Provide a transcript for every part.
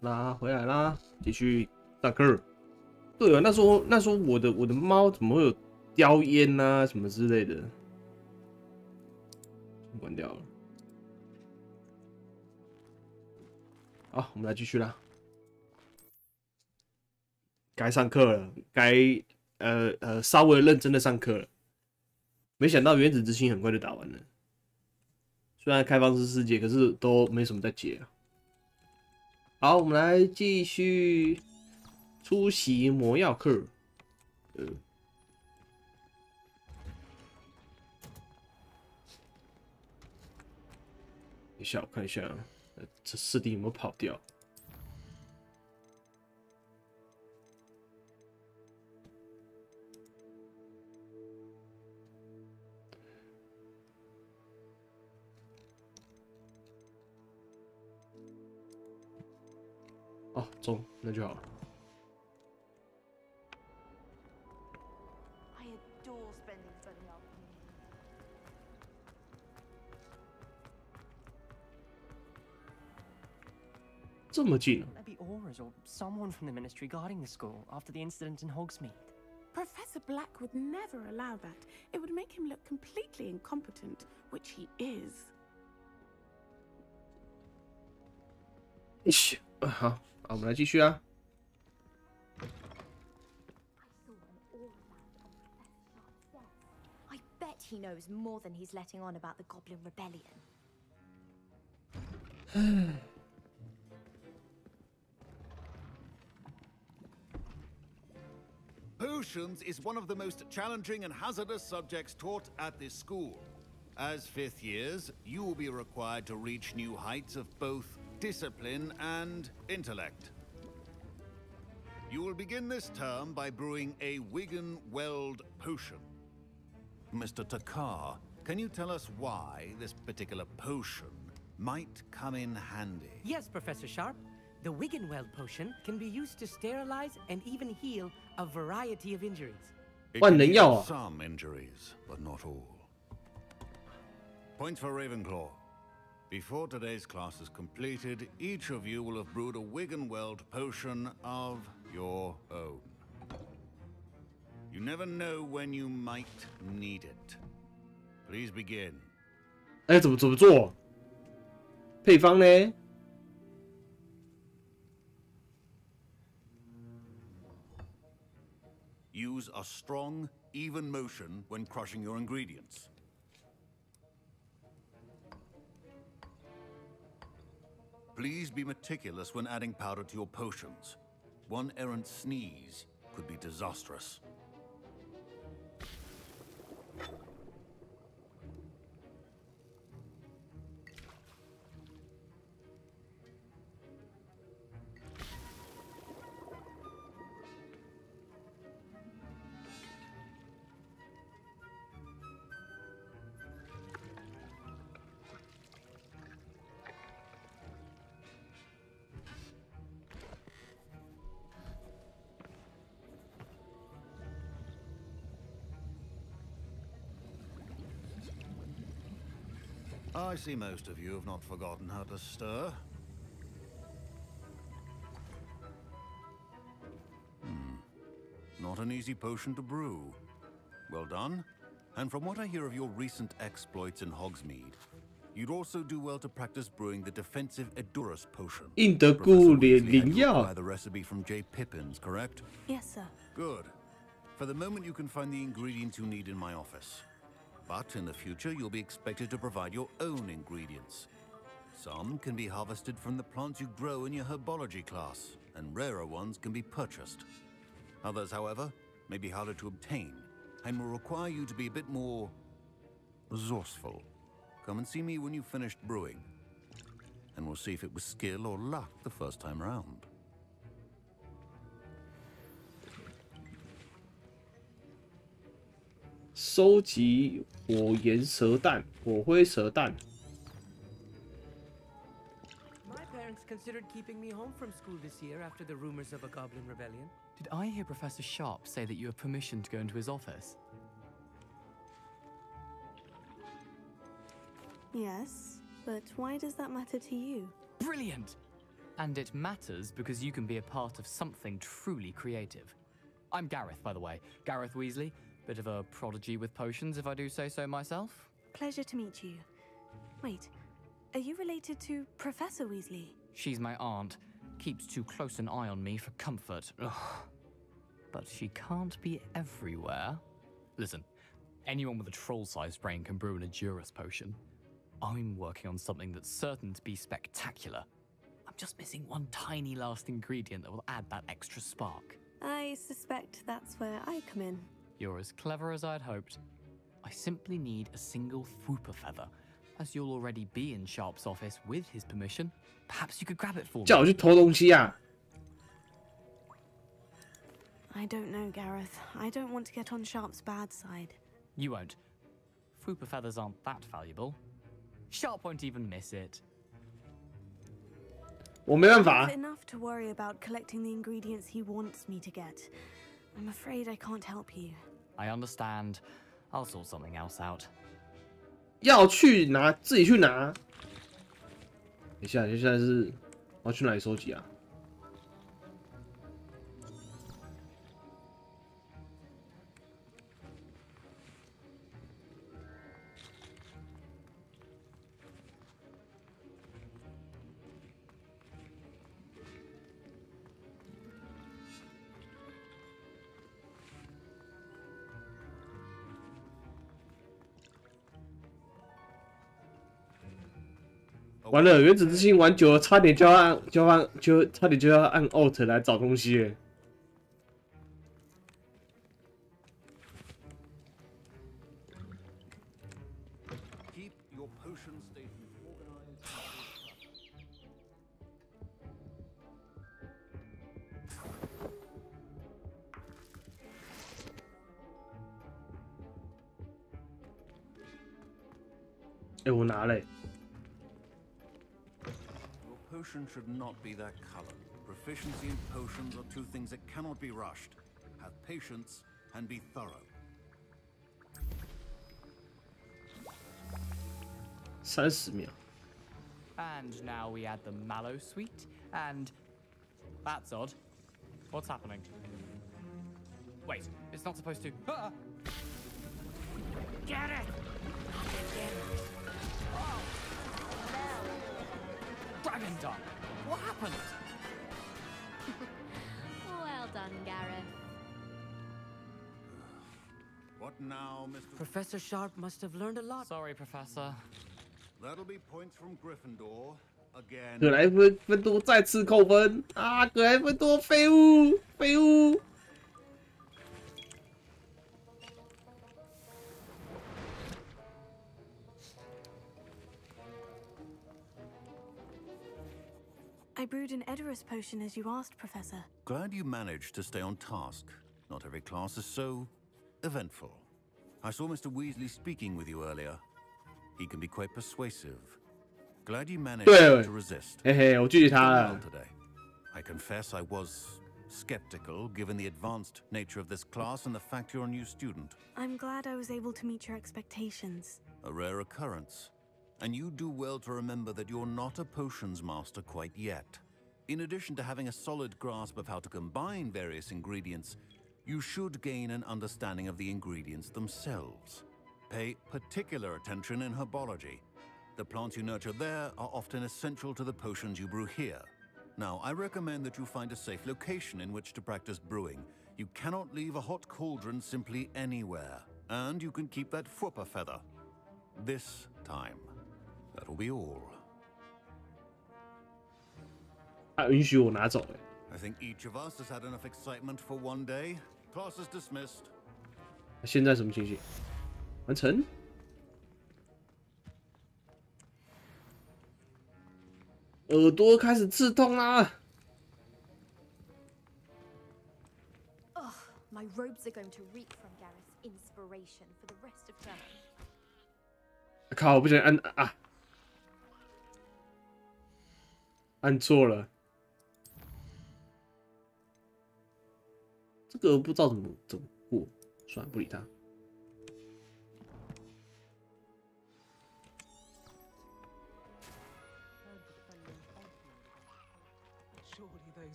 拉回来啦，继续上课。对啊，那时候我的猫怎么会有叼烟啊什么之类的？关掉了。好，我们来继续啦。该上课了，该稍微认真的上课了。没想到原子之心很快就打完了，虽然开放式世界，可是都没什么在解啊。好，我们来继续出席魔药课。等一下，我看一下，这四弟有没有跑掉？哦，中，那就好了。这么近啊！ Maybe Aura's or someone from the ministry guarding the school after the incident in Hogsmeade. Professor Black would never allow that. It would make him look completely incompetent, which he is. 好，我们来继续啊。I bet he knows more than he's letting on about the Goblin Rebellion. Potions is one of the most challenging and hazardous subjects taught at this school. As fifth years, you will be required to reach new heights of both discipline and intellect. You will begin this term by brewing a Wigan-Weld potion. Mr. Takar, can you tell us why this particular potion might come in handy? Yes, Professor Sharp. The Wigan-Weld potion can be used to sterilize and even heal a variety of injuries. It can heal some injuries, but not all. Points for Ravenclaw. Before today's class is completed, each of you will have brewed a Wigan-Weld potion of your own. You never know when you might need it. Please begin. 哎，怎么做？配方呢？ Use a strong, even motion when crushing your ingredients. Please be meticulous when adding powder to your potions. One errant sneeze could be disastrous. I see most of you have not forgotten how to stir. Not an easy potion to brew. Well done. And from what I hear of your recent exploits in Hogsmeade, you'd also do well to practice brewing the defensive Edurus potion. Professor Weasley had you acquire the recipe from J. Pippin's, correct? Yes, sir. Good. For the moment, you can find the ingredients you need in my office. But in the future, you'll be expected to provide your own ingredients. Some can be harvested from the plants you grow in your herbology class, and rarer ones can be purchased. Others, however, may be harder to obtain, and will require you to be a bit more resourceful. Come and see me when you've finished brewing, and we'll see if it was skill or luck the first time round. 收集火焰蛇蛋、火灰蛇蛋。My parents considered keeping me home from school this year after the rumors of a Goblin Rebellion. Did I hear Professor Sharp say that you have permission to go into his office? Yes, but why does that matter to you? brilliant! And it matters because you can be a part of something truly creative. I'm Gareth, by the way. Gareth Weasley. Bit of a prodigy with potions, if I do say so myself. Pleasure to meet you. Wait, are you related to Professor Weasley? She's my aunt. Keeps too close an eye on me for comfort. Ugh. But she can't be everywhere. Listen, anyone with a troll-sized brain can brew an Edurus potion. I'm working on something that's certain to be spectacular. I'm just missing one tiny last ingredient that will add that extra spark. I suspect that's where I come in. You're as clever as I'd hoped. I simply need a single Fwooper feather. As you'll already be in Sharp's office with his permission, perhaps you could grab it for me. 叫我去偷东西啊！ I don't know, Gareth. I don't want to get on Sharp's bad side. You won't. Fwooper feathers aren't that valuable. Sharp won't even miss it. 我没办法 I have enough to worry about collecting the ingredients he wants me to get. I'm afraid I can't help you. I understand. I'll sort something else out. 要去拿，自己去拿。等一下，接下来是我要去哪里收集啊？完了，原子之心玩久了，差点就要按 Alt 来找东西了。Keep your potion stations organized. 哎，我拿了。 Potion should not be that color. Proficiency and potions are two things that cannot be rushed. Have patience and be thorough. 30秒。 And now we add the mallow sweet, and that's odd. What's happening? Wait, it's not supposed to. Ah! Get it! Dragon Dog! What happened? Well done, Gareth. What now, Mr. Professor Sharp must have learned a lot. Sorry, Professor. That'll be points from Gryffindor again. 格莱芬多再次扣分啊！格莱芬多废物，废物。 I brewed an Edurus potion as you asked, Professor. Glad you managed to stay on task. Not every class is so eventful. I saw Mr. Weasley speaking with you earlier. He can be quite persuasive. Glad you managed to resist. 嘿嘿，我拒绝他了。 Today. I confess I was skeptical given the advanced nature of this class and the fact you're a new student. I'm glad I was able to meet your expectations. A rare occurrence. And you do well to remember that you're not a potions master quite yet. In addition to having a solid grasp of how to combine various ingredients, you should gain an understanding of the ingredients themselves. Pay particular attention in herbology. The plants you nurture there are often essential to the potions you brew here. Now, I recommend that you find a safe location in which to practice brewing. You cannot leave a hot cauldron simply anywhere. And you can keep that Fwooper feather. This time. That'll be all. 他允许我拿走哎。 I think each of us has had enough excitement for one day. Class is dismissed. 现在什么情形？完成。耳朵开始刺痛啦！ Ugh, my robes are going to reek from Gareth's inspiration for the rest of term. 靠！我不想按啊，按错了。这个不知道怎么过，算了，不理他。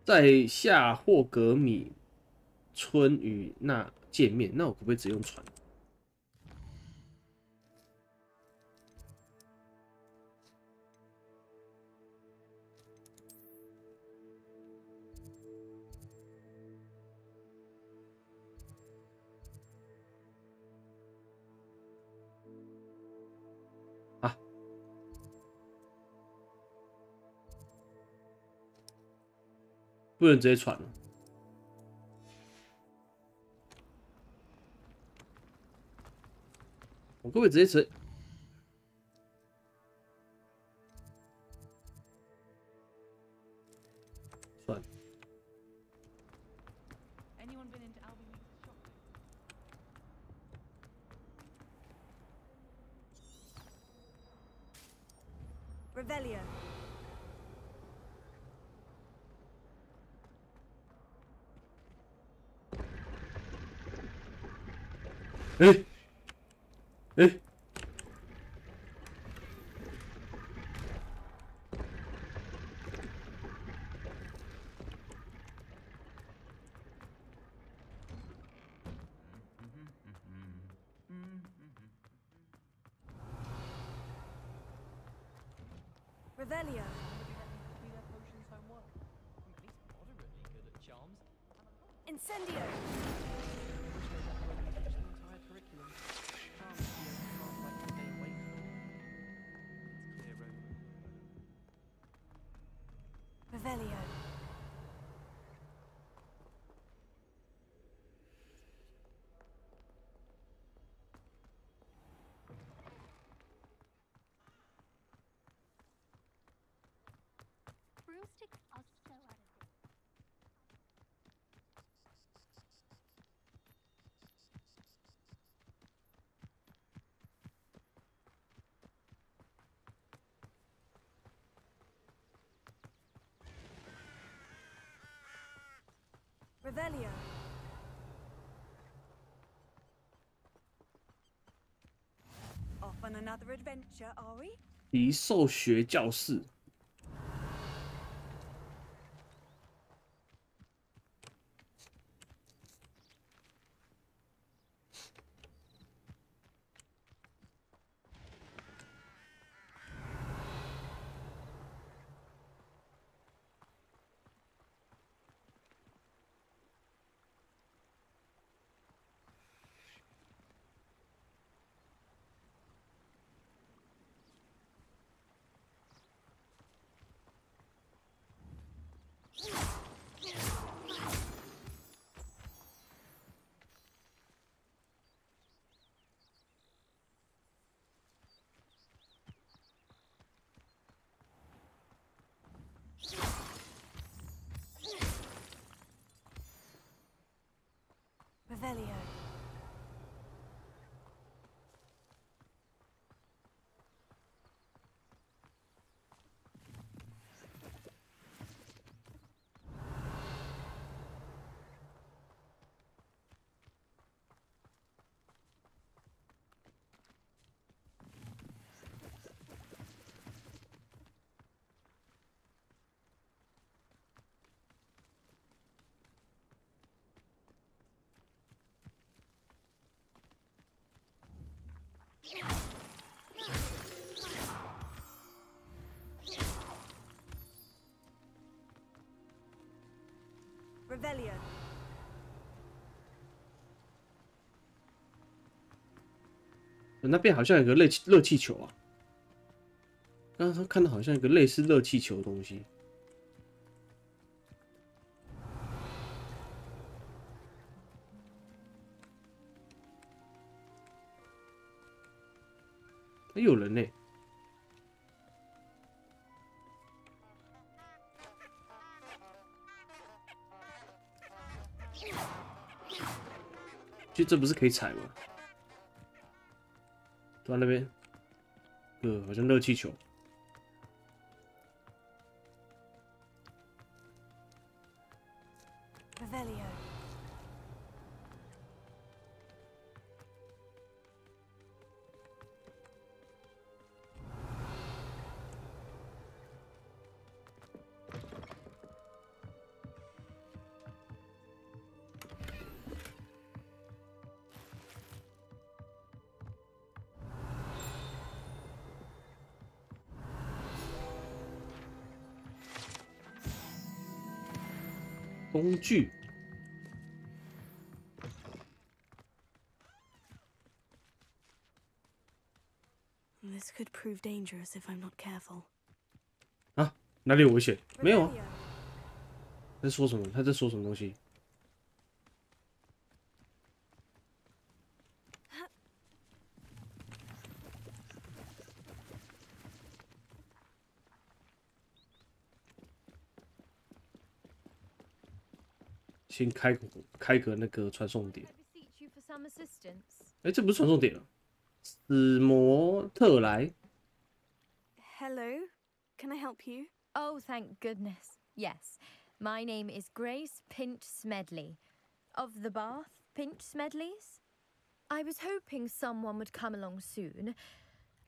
在夏霍格米村与那见面，那我可不可以直接用船？啊，不能直接传了。我可不可以直接算了。Revelio. 哎，Revelio. Incendio. Revelio. Broomsticks are so out of date. Revelio. Off on another adventure, are we? 奇兽学教室。Revelio. Revelio. 那边好像有个热气球啊，刚刚看到好像有个类似热气球的东西。哎，有人呢、其实这不是可以踩吗？到那边，好像热气球。Revelio. 工具。This could prove dangerous if I'm not careful. 啊，哪里有危险？没有啊。在说什么？他在说什么东西？先开个那个传送点。哎，这不是传送点啊，史摩特莱。Hello, can I help you? Oh, thank goodness. Yes. My name is Grace Pinch Smedley. Of the Bath Pinch Smedleys? I was hoping someone would come along soon.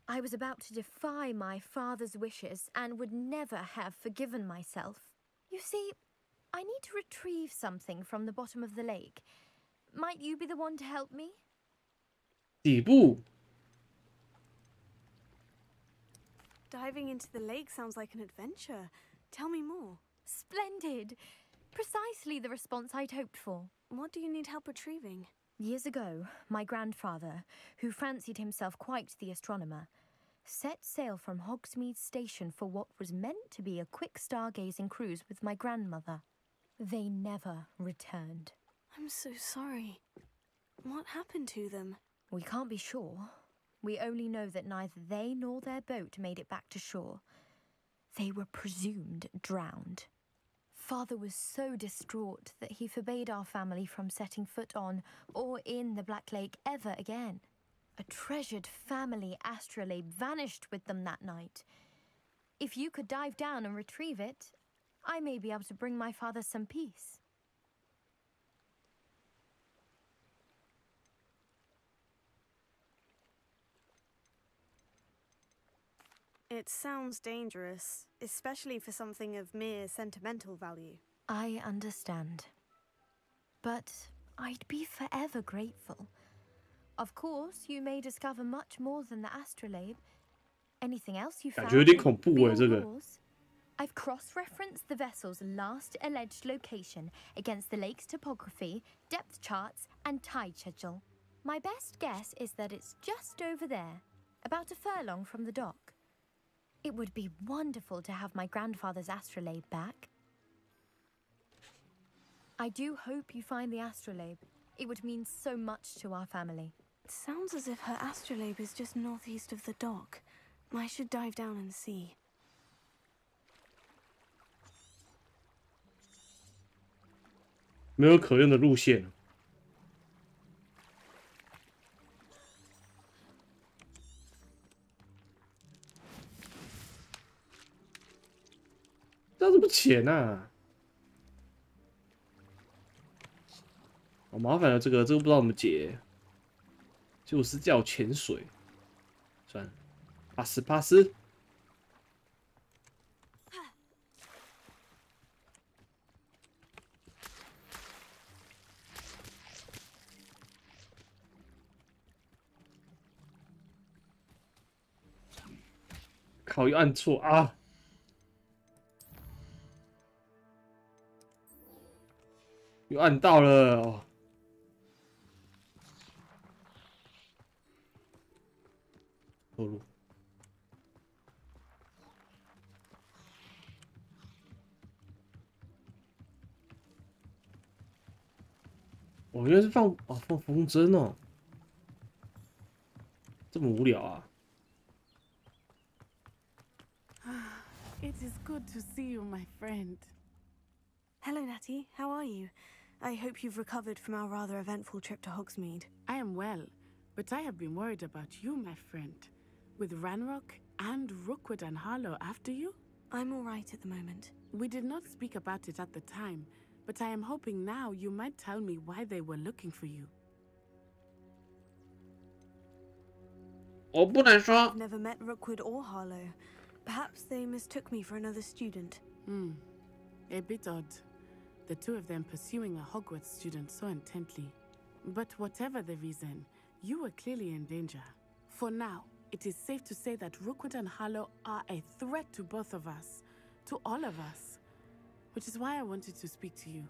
I was about to defy my father's wishes and would never have forgiven myself. You see, I need to retrieve something from the bottom of the lake. Might you be the one to help me? 底部。 Diving into the lake sounds like an adventure. Tell me more. Splendid! Precisely the response I'd hoped for. What do you need help retrieving? Years ago, my grandfather, who fancied himself quite the astronomer, set sail from Hogsmeade Station for what was meant to be a quick stargazing cruise with my grandmother. They never returned. I'm so sorry. What happened to them? We can't be sure. We only know that neither they nor their boat made it back to shore. They were presumed drowned. Father was so distraught that he forbade our family from setting foot on or in the Black Lake ever again. A treasured family astrolabe vanished with them that night. If you could dive down and retrieve it, I may be able to bring my father some peace. It sounds dangerous, especially for something of mere sentimental value. I understand. But I'd be forever grateful. Of course, you may discover much more than the astrolabe. Anything else you found? 感觉有点恐怖欸，这个。 I've cross-referenced the vessel's last alleged location against the lake's topography, depth charts, and tide schedule. My best guess is that it's just over there, about a furlong from the dock. It would be wonderful to have my grandfather's astrolabe back. I do hope you find the astrolabe. It would mean so much to our family. It sounds as if her astrolabe is just northeast of the dock. I should dive down and see. 没有可用的路线。这怎么潜啊？好麻烦了，这个不知道怎么解。就是叫潜水，算了，巴斯。靠，又按错啊！又按到了哦。错路。哦，原来是放风筝哦，这么无聊啊！ It is good to see you, my friend. Hello, Natty. How are you? I hope you've recovered from our rather eventful trip to Hogsmeade. I am well, but I have been worried about you, my friend. With Ranrock and Rookwood and Harlow after you? I'm all right at the moment. We did not speak about it at the time, but I am hoping now you might tell me why they were looking for you. 我不能说。 I've never met Rookwood or Harlow. Perhaps they mistook me for another student. A bit odd. The two of them pursuing a Hogwarts student so intently. But whatever the reason, you were clearly in danger. For now, it is safe to say that Rookwood and Harlow are a threat to both of us. To all of us. Which is why I wanted to speak to you.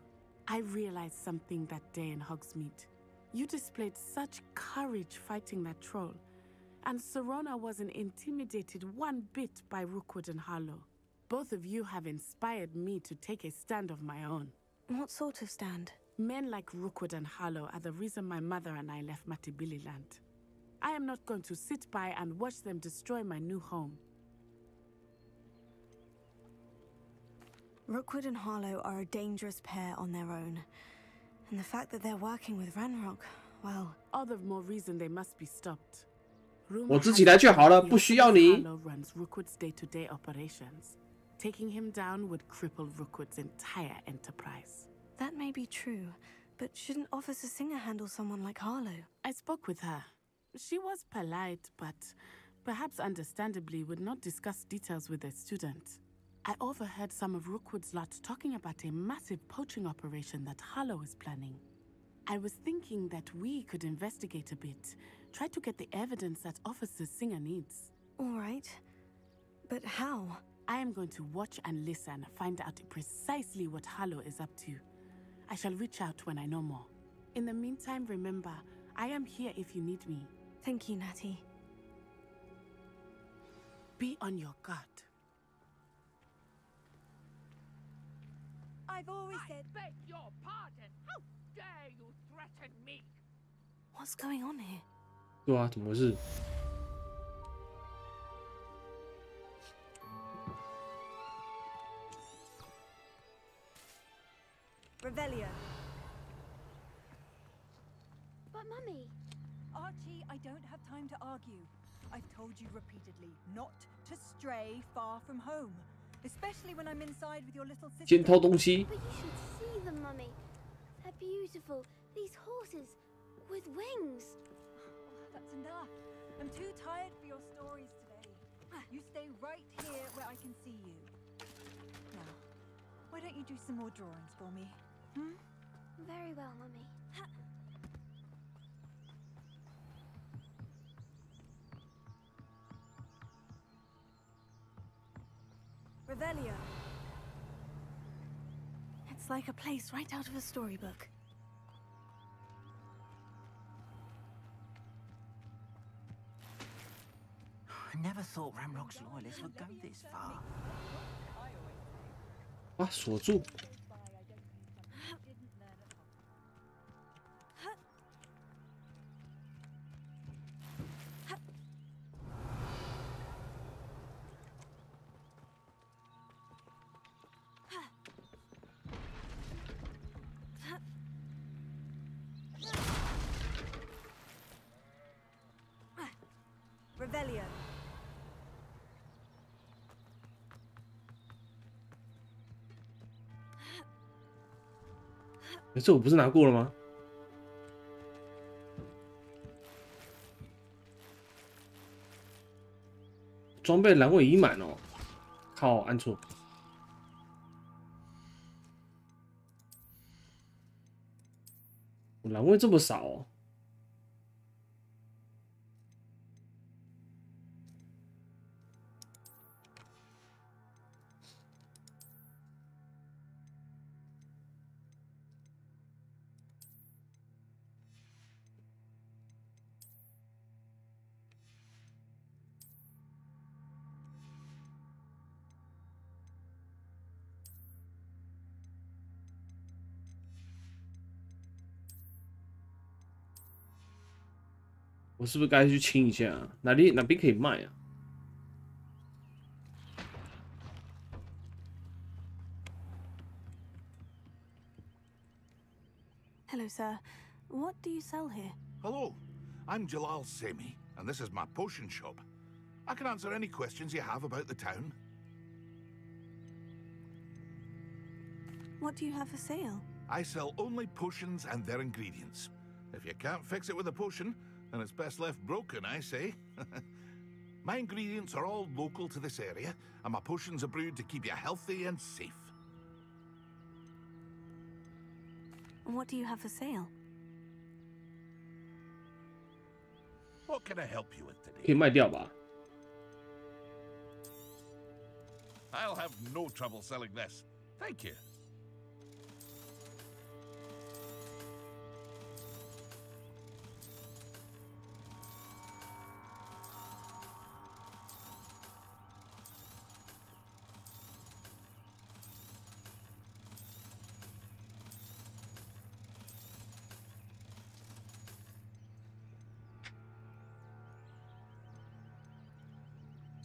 I realized something that day in Hogsmeade. You displayed such courage fighting that troll, and Serona wasn't intimidated one bit by Rookwood and Harlow. Both of you have inspired me to take a stand of my own. What sort of stand? Men like Rookwood and Harlow are the reason my mother and I left Matibili land. I am not going to sit by and watch them destroy my new home. Rookwood and Harlow are a dangerous pair on their own. And the fact that they're working with Ranrock, well... All the more reason they must be stopped. 我自己来就好了，不需要你。 Harlow runs Rookwood's day-to-day operations. Taking him down would cripple Rookwood's entire enterprise. That may be true, but shouldn't Officer Singer handle someone like Harlow? I spoke with her. She was polite, but perhaps understandably would not discuss details with a student. I overheard some of Rookwood's lot talking about a massive poaching operation that Harlow is planning. I was thinking that we could investigate a bit, try to get the evidence that Officer Singer needs. All right, but how? I am going to watch and listen, find out precisely what Harlow is up to. I shall reach out when I know more. In the meantime, remember, I am here if you need me. Thank you, Natty. Be on your guard. I've always said... I beg your pardon! How dare you threaten me? What's going on here? 对啊，怎么回事？ Revelio. But Mummy... Archie, I don't have time to argue. I've told you repeatedly not to stray far from home. Especially when I'm inside with your little sister. 先偷东西。 But you should see them, Mummy. They're beautiful. These horses with wings. That's enough. I'm too tired for your stories today. You stay right here where I can see you. Now, why don't you do some more drawings for me? Hmm? Very well, Mummy. Revelio. It's like a place right out of a storybook. I never thought Ramrock's loyalists would go this far. 啊，锁住。 Revelio. 这我不是拿过了吗？装备栏位已满哦，靠，按错。我栏位这么少哦。 我是不是该去清一下、啊？哪边可以卖啊？ Hello, sir. What do you sell here? Hello, I'm Jalal Semi, and this is my potion shop. I can answer any questions you have about the town. What do you have for sale? I sell only potions and their ingredients. If you can't fix it with a potion, then it's best left broken, I say. My ingredients are all local to this area, and my potions are brewed to keep you healthy and safe. And what do you have for sale? What can I help you with today? 可以卖掉吧？ I'll have no trouble selling this. Thank you.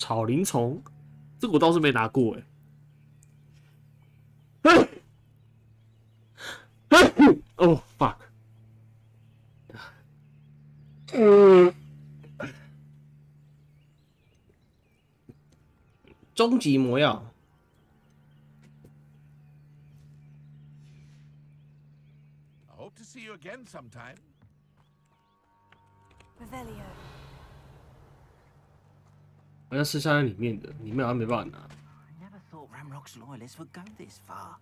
草林虫，这个我倒是没拿过哎。哦 fuck。终极魔药。I hope to see you again sometime. Revelio. 好像是下在里面的，里面好像没办法拿。I never thought Ramrock's loyalists would go this far.40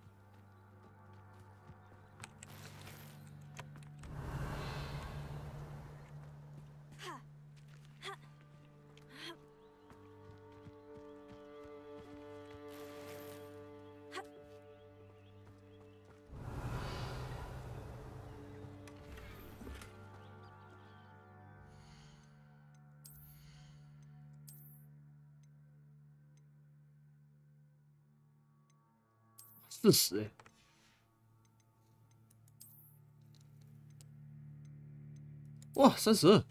哎，哇，32。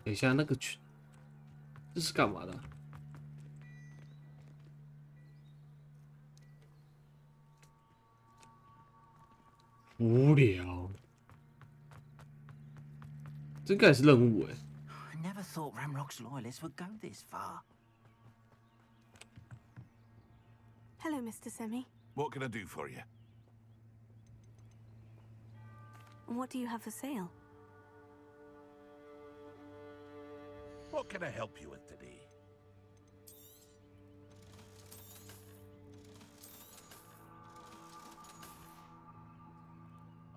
等一下，那个群，这是干嘛的？无聊，这应该也是任务哎。I never thought Ramrock's loyalists would go this far. Hello, Mr. Semi. What can I do for you? What do you have for sale? What can I help you with today?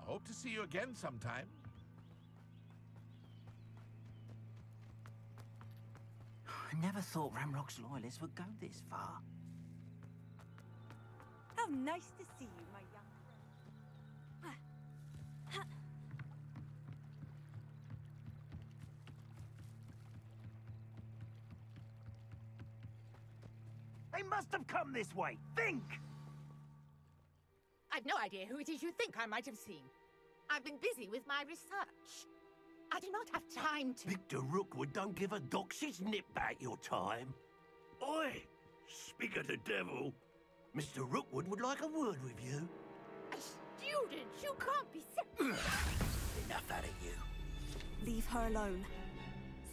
I hope to see you again sometime. I never thought Ramrock's loyalists would go this far. How nice to see you, my young friend. They must have come this way. Think! I've no idea who it is you think I might have seen. I've been busy with my research. I do not have time to— Victor Rookwood don't give a doxy's nip back your time. Oi! Speak of the devil. Mr. Rookwood would like a word with you. A student? You can't be serious. Enough out of you. Leave her alone.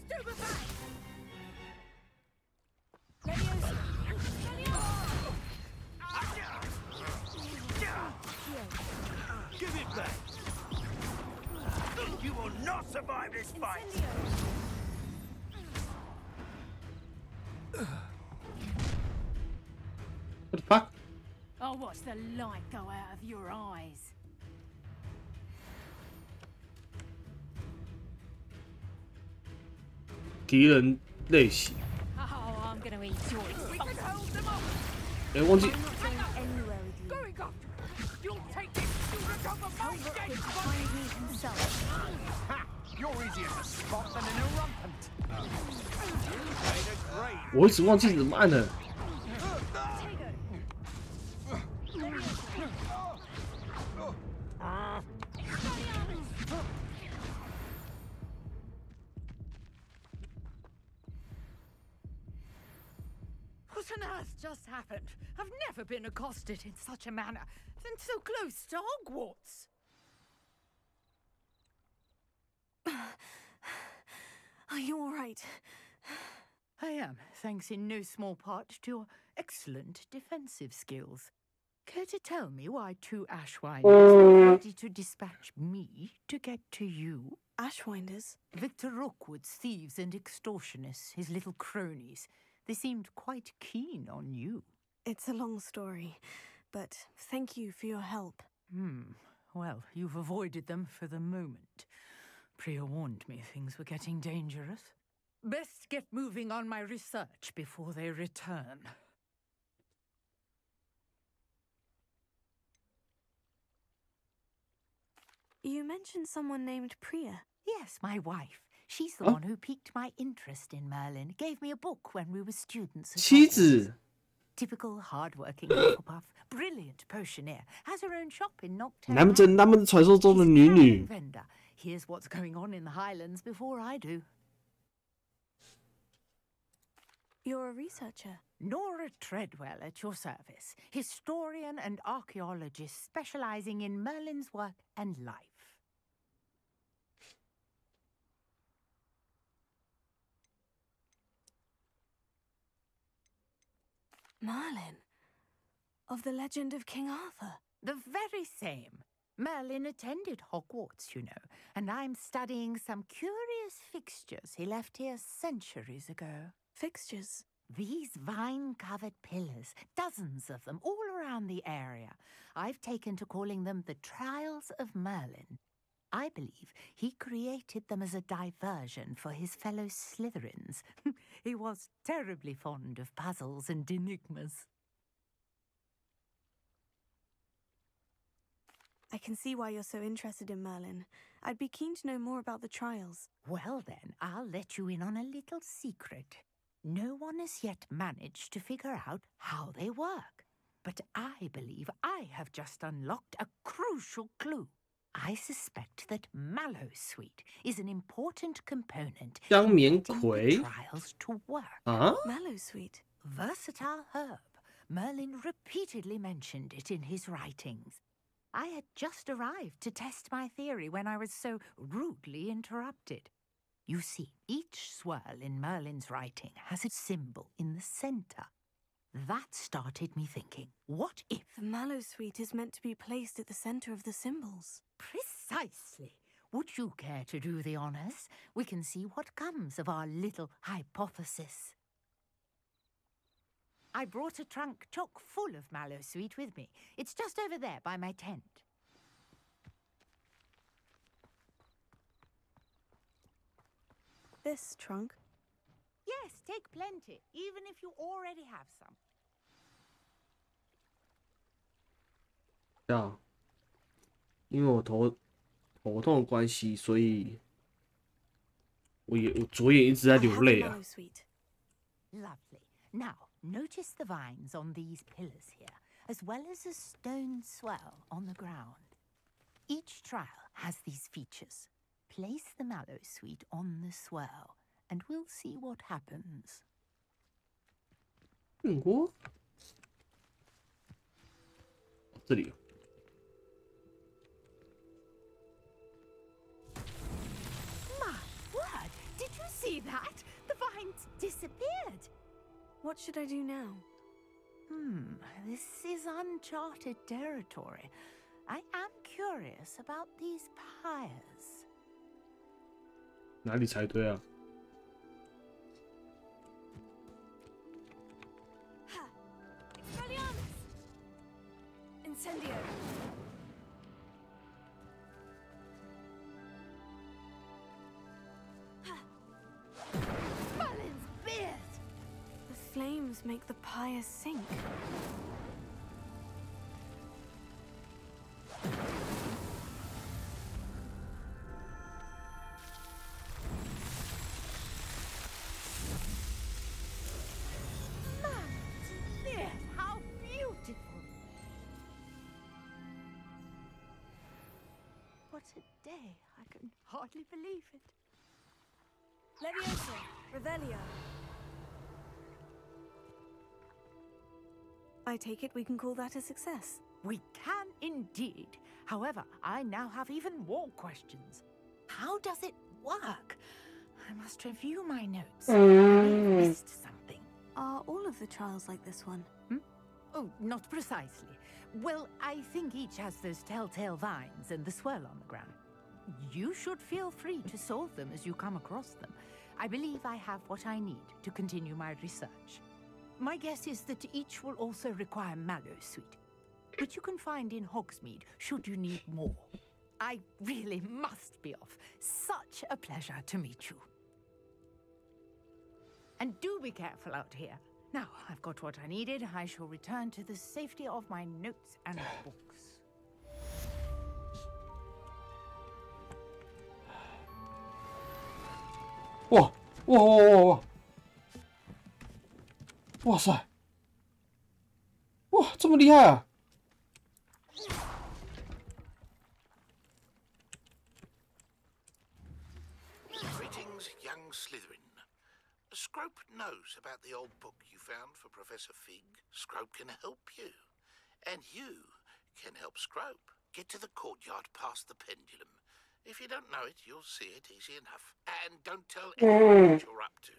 Stupefy! Give it back! You will not survive this fight! What the fuck? I'll watch the light go out of your eyes. 敌人类型。 Oh, I'm gonna eat your exposure. 哎，忘记。 Going after it. You'll take this student over my dead body. Ha! You're easier to spot than an irrumpent. 我一直忘记怎么按了。 What on earth just happened? I've never been accosted in such a manner, and so close to Hogwarts. Are you all right? I am, thanks in no small part to your excellent defensive skills. Care to tell me why 2 Ashwinders were ready to dispatch me to get to you? Ashwinders? Victor Rookwood's thieves and extortionists, his little cronies. They seemed quite keen on you. It's a long story, but thank you for your help. Well, you've avoided them for the moment. Priya warned me things were getting dangerous. Best get moving on my research before they return. You mentioned someone named Priya. Yes, my wife. She's the one who piqued my interest in Merlin. Gave me a book when we were students. 妻子 Typical hard-working Hufflepuff, brilliant potioneer, has her own shop in Nocturne. 他们传说中的女女。 Vendor. Here's what's going on in the Highlands before I do. You're a researcher. Nora Treadwell at your service, historian and archaeologist specializing in Merlin's work and life. Merlin, of the legend of King Arthur. The very same. Merlin attended Hogwarts, you know, and I'm studying some curious fixtures he left here centuries ago. Fixtures? These vine-covered pillars, dozens of them all around the area. I've taken to calling them the Trials of Merlin. I believe he created them as a diversion for his fellow Slytherins. He was terribly fond of puzzles and enigmas. I can see why you're so interested in Merlin. I'd be keen to know more about the trials. Well then, I'll let you in on a little secret. No one has yet managed to figure out how they work. But I believe I have just unlocked a crucial clue. I suspect that Mallowsweet is an important component in getting the trials to work. Mallowsweet? Versatile herb. Merlin repeatedly mentioned it in his writings. I had just arrived to test my theory when I was so rudely interrupted. You see, each swirl in Merlin's writing has a symbol in the center. That started me thinking, what if... The Mallowsweet is meant to be placed at the center of the symbols. Precisely. Would you care to do the honors? We can see what comes of our little hypothesis. I brought a trunk chock full of Mallowsweet with me. It's just over there by my tent. This trunk? Yes, take plenty, even if you already have some. 啊，因为我头痛的关系，所以我左眼一直在流泪啊。 Lovely. Now, notice the vines on these pillars here, as well as a stone swell on the ground. Each trial has these features. Place the Mallowsweet on the swell, and we'll see what happens. 这里。 My word! Did you see that? The vines disappeared. What should I do now? This is uncharted territory. I am curious about these pyres. 哪里才对啊？ Incendio. Merlin's beard! The flames make the pyre sink. How beautiful! What a day! I can hardly believe it. Leviosa, Revelio. I take it we can call that a success. We can indeed. However, I now have even more questions. How does it work? I must review my notes. I missed something. Are all of the trials like this one? Oh, not precisely. Well, I think each has those telltale vines and the swirl on the ground. You should feel free to solve them as you come across them. I believe I have what I need to continue my research. My guess is that each will also require Mallowsweet, which you can find in Hogsmeade should you need more. I really must be off. Such a pleasure to meet you. And do be careful out here. Now, I've got what I needed. I shall return to the safety of my notes and books. 哇哇哇哇哇！哇塞！哇，这么厉害啊！ Greetings, young Slytherin. Scrope knows about the old book you found for Professor Fig. Scrope can help you. And you can help Scrope get to the courtyard past the pendulum. If you don't know it, you'll see it easy enough. And don't tell anyone what you're up to.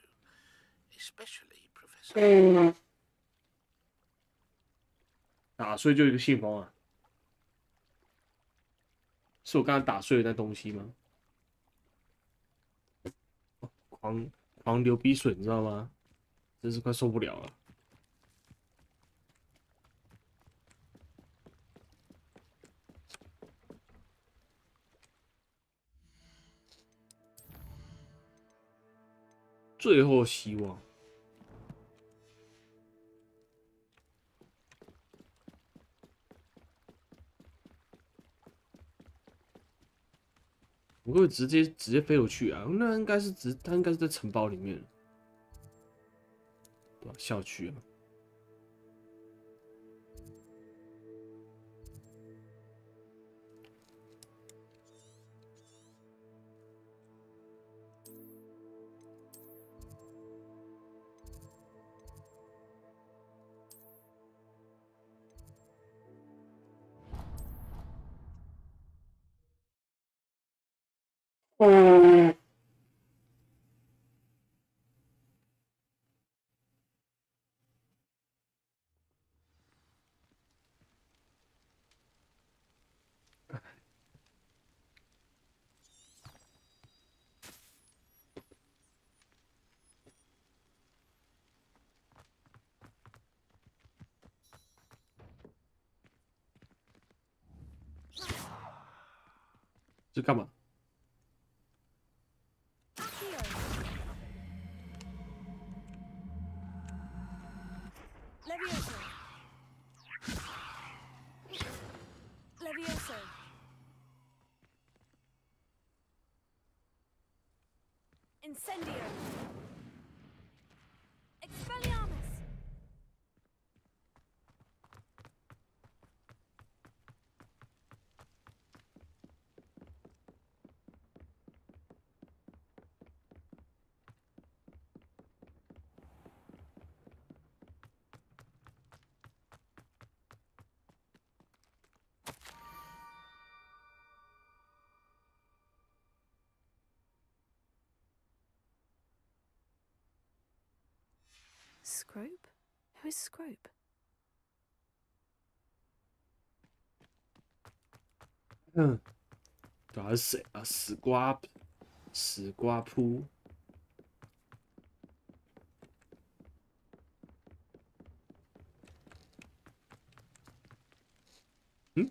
Especially Professor Fig. 打碎就一个信封啊！是我刚才打碎的那东西吗？狂流鼻水，你知道吗？真是快受不了了。最后希望。 我会直接飞过去啊！那应该是他应该是在城堡里面，对吧？校区啊。这干嘛？ Levioso. Incendio. Expelliarmus. Scrope? Who is Scrope? 嗯，对啊，是谁啊？死瓜扑。嗯？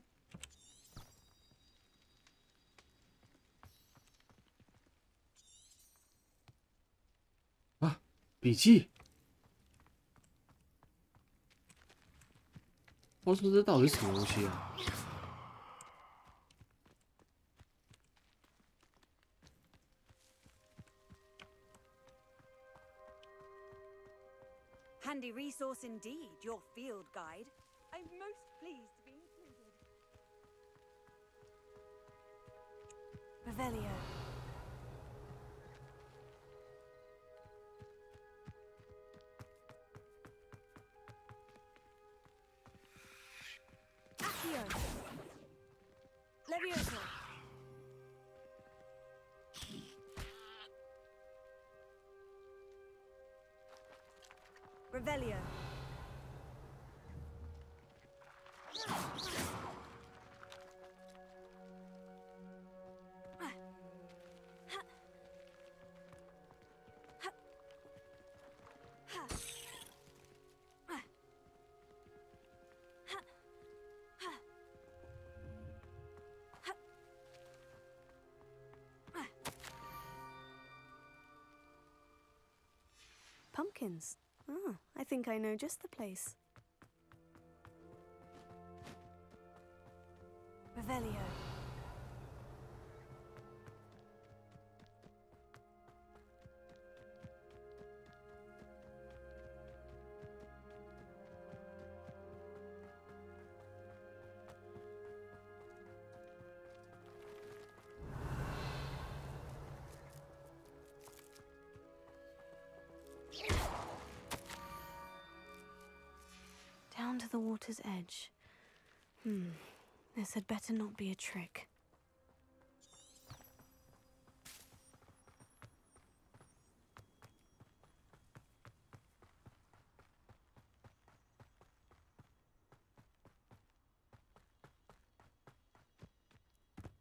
啊，笔记。 我说这到底是什么东西啊？ Handy resource indeed, your field guide. I'm most pleased to be included. Revelio. Accio. Levioso. Revelio. Pumpkins. Ah, I think I know just the place. Revelio. the water's edge. This had better not be a trick.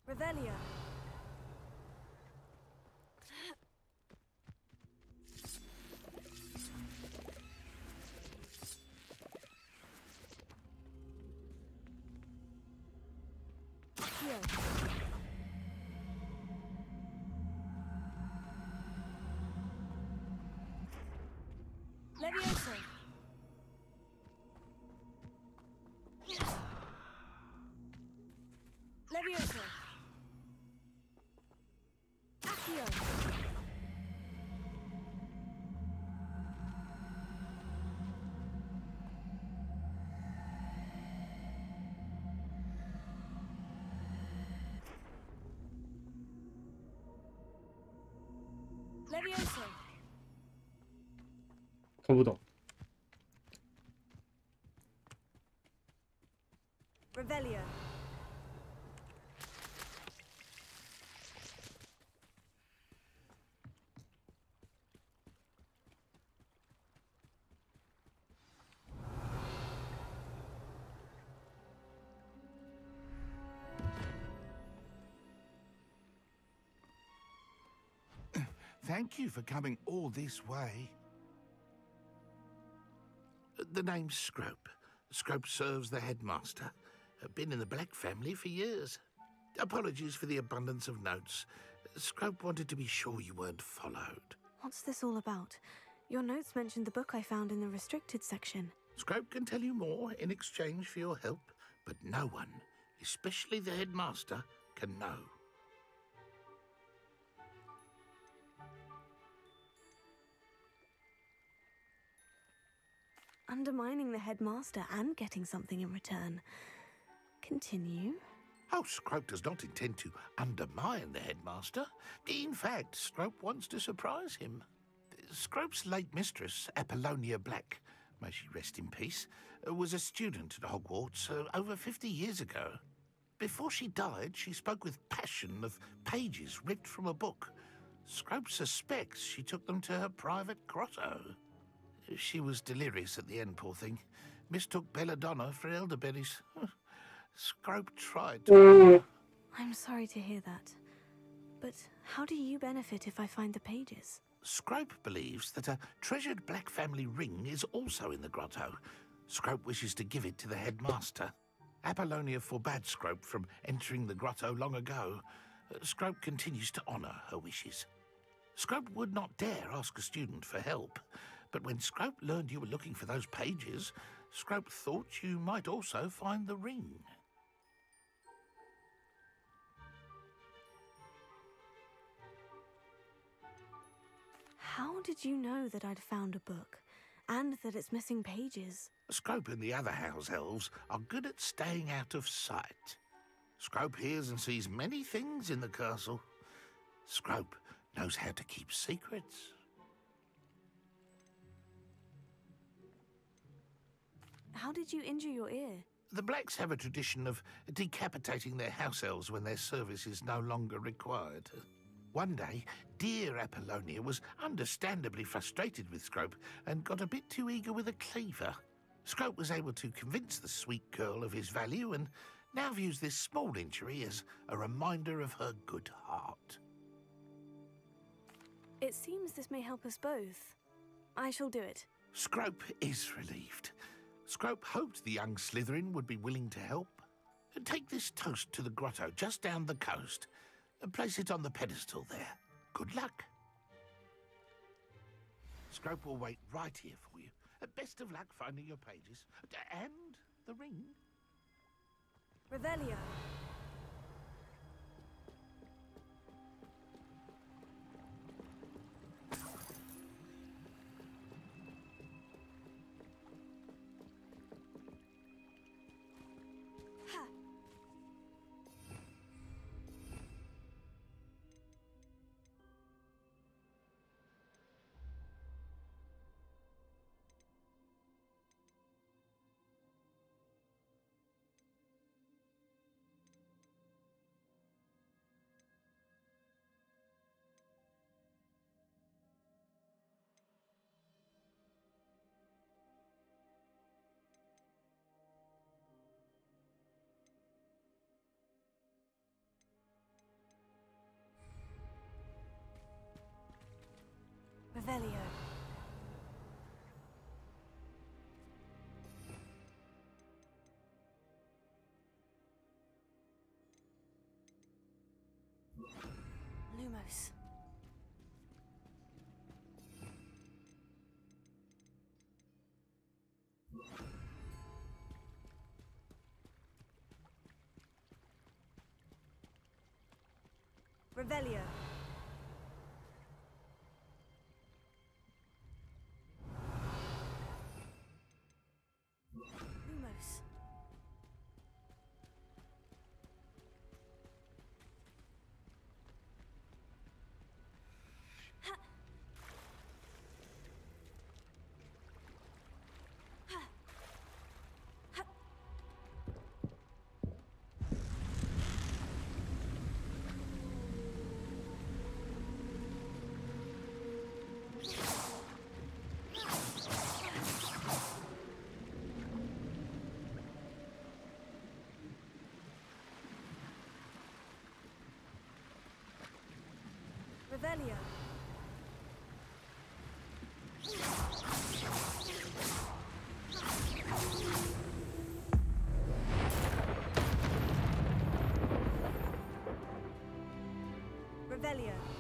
Revelio. Levioso. Levioso. Accio. Levioso. 看不懂。 Revelio. Thank you for coming all this way. The name's Scrope. Scrope serves the headmaster. Been in the Black family for years. Apologies for the abundance of notes. Scrope wanted to be sure you weren't followed. What's this all about? Your notes mentioned the book I found in the restricted section. Scrope can tell you more in exchange for your help, but no one, especially the headmaster, can know. Undermining the headmaster and getting something in return. Continue. Oh, Scrope does not intend to undermine the headmaster. In fact, Scrope wants to surprise him. Scrope's late mistress, Apollonia Black, may she rest in peace, was a student at Hogwarts over 50 years ago. Before she died, she spoke with passion of pages ripped from a book. Scrope suspects she took them to her private grotto. She was delirious at the end, poor thing. Mistook belladonna for elderberries. Scrope tried to... I'm sorry to hear that. But how do you benefit if I find the pages? Scrope believes that a treasured Black family ring is also in the grotto. Scrope wishes to give it to the headmaster. Apollonia forbade Scrope from entering the grotto long ago. Scrope continues to honour her wishes. Scrope would not dare ask a student for help. But when Scrope learned you were looking for those pages, Scrope thought you might also find the ring. How did you know that I'd found a book, and that it's missing pages? Scrope and the other house elves are good at staying out of sight. Scrope hears and sees many things in the castle. Scrope knows how to keep secrets. How did you injure your ear? The Blacks have a tradition of decapitating their house elves when their service is no longer required. One day, dear Apollonia was understandably frustrated with Scrope and got a bit too eager with a cleaver. Scrope was able to convince the sweet girl of his value and now views this small injury as a reminder of her good heart. It seems this may help us both. I shall do it. Scrope is relieved. Scrope hoped the young Slytherin would be willing to help. Take this toast to the grotto just down the coast and place it on the pedestal there. Good luck. Scrope will wait right here for you. Best of luck finding your pages. And the ring. Revelio. Revelio. Lumos. Revelio. Lumos. Revelio. Revelio.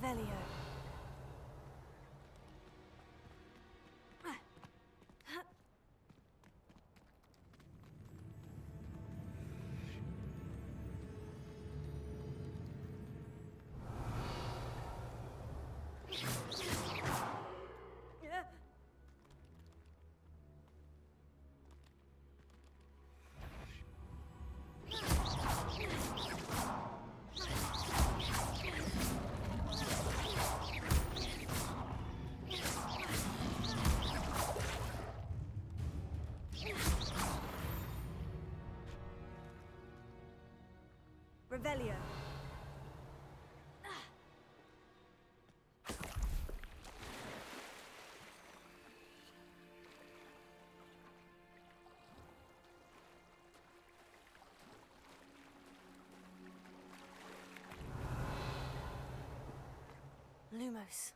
Revelio. Revelio. Lumos.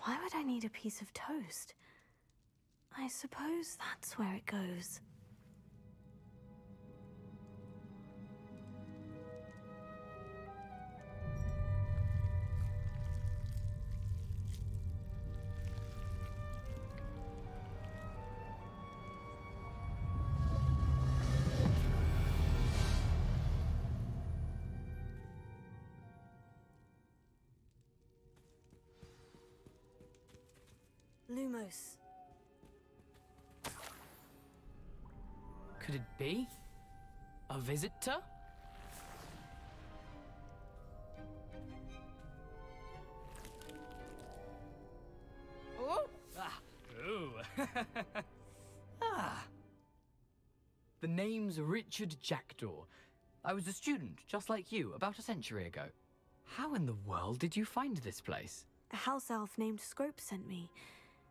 Why would I need a piece of toast? I suppose that's where it goes. Lumos. Could it be? A visitor? Oh! Ah! Ooh! Ah! The name's Richard Jackdaw. I was a student, just like you, about a century ago. How in the world did you find this place? A house elf named Scrope sent me.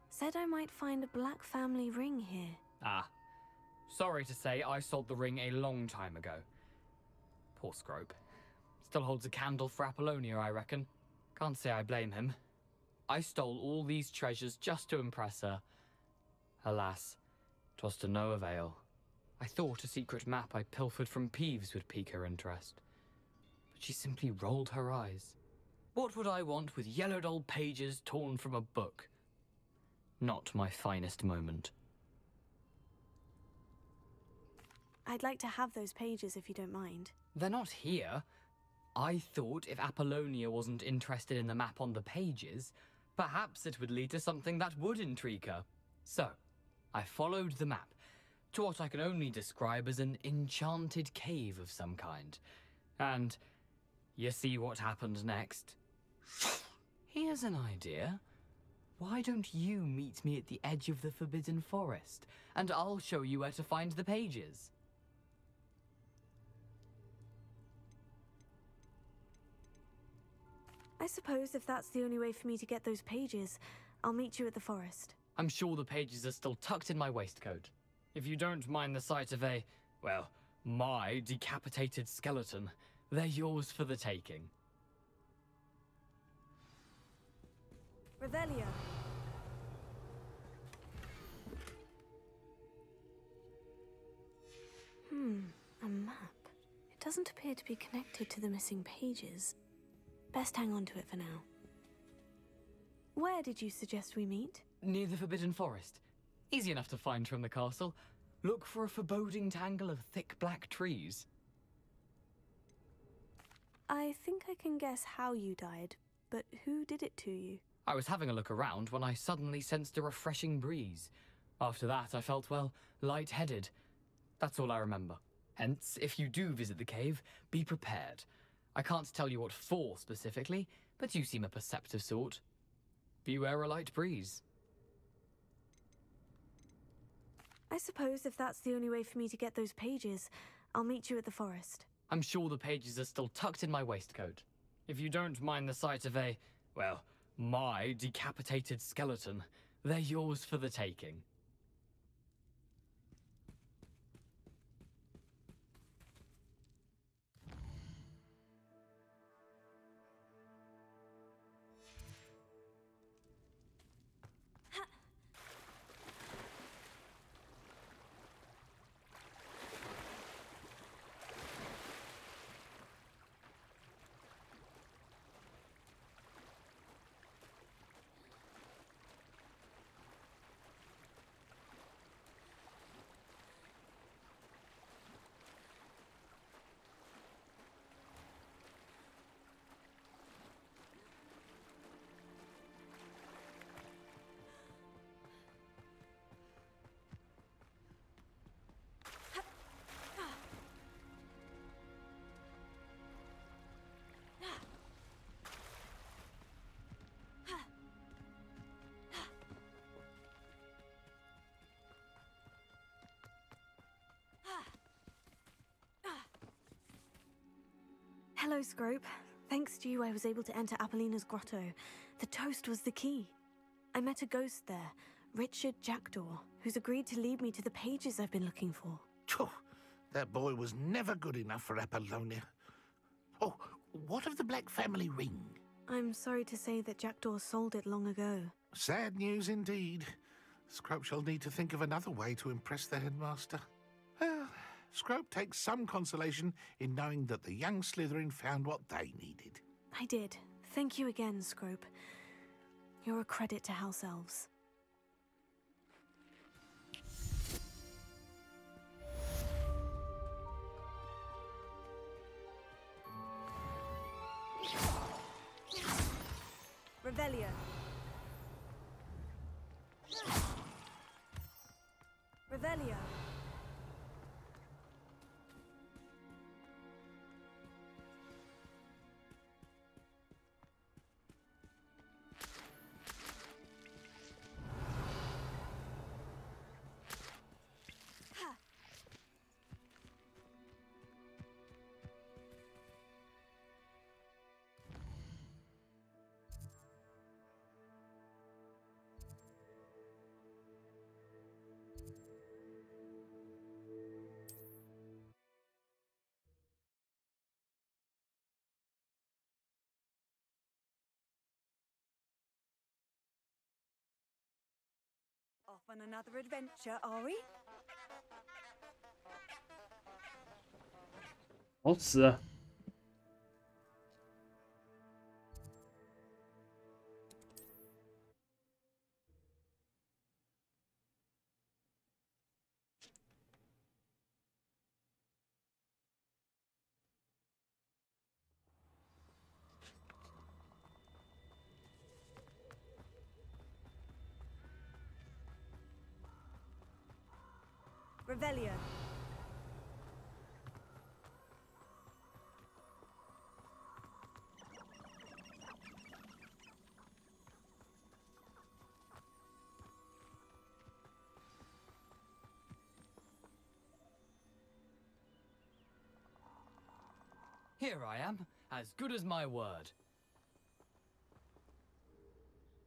Said I might find a black family ring here. Ah. Sorry to say, I sold the ring a long time ago. Poor Scrope. Still holds a candle for Apollonia, I reckon. Can't say I blame him. I stole all these treasures just to impress her. Alas, 'twas to no avail. I thought a secret map I pilfered from Peeves would pique her interest. But she simply rolled her eyes. What would I want with yellowed old pages torn from a book? Not my finest moment. I'd like to have those pages if you don't mind. They're not here. I thought if Apollonia wasn't interested in the map on the pages, perhaps it would lead to something that would intrigue her. So, I followed the map to what I can only describe as an enchanted cave of some kind. And you see what happened next? Here's an idea. Why don't you meet me at the edge of the Forbidden Forest, and I'll show you where to find the pages? I suppose if that's the only way for me to get those pages, I'll meet you at the forest. I'm sure the pages are still tucked in my waistcoat. If you don't mind the sight of a, well, my decapitated skeleton, they're yours for the taking. Revelio. A map. It doesn't appear to be connected to the missing pages. Best hang on to it for now. Where did you suggest we meet? Near the Forbidden Forest. Easy enough to find from the castle. Look for a foreboding tangle of thick black trees. I think I can guess how you died, but who did it to you? I was having a look around when I suddenly sensed a refreshing breeze. After that, I felt, well, lightheaded. That's all I remember. Hence, if you do visit the cave, be prepared. I can't tell you what for specifically, but you seem a perceptive sort. Beware a light breeze. I suppose if that's the only way for me to get those pages, I'll meet you at the forest. I'm sure the pages are still tucked in my waistcoat. If you don't mind the sight of a, well, my decapitated skeleton, they're yours for the taking. Hello, Scrope. Thanks to you, I was able to enter Apollina's grotto. The toast was the key. I met a ghost there, Richard Jackdaw, who's agreed to lead me to the pages I've been looking for. Phew, that boy was never good enough for Apollonia. Oh, what of the Black family ring? I'm sorry to say that Jackdaw sold it long ago. Sad news indeed. Scrope shall need to think of another way to impress the headmaster. Well, Scrope takes some consolation in knowing that the young Slytherin found what they needed. I did. Thank you again, Scrope. You're a credit to House Elves. Revelio. Revelio. Off on another adventure, are we? 好死啊！ Revelio. Here I am, as good as my word.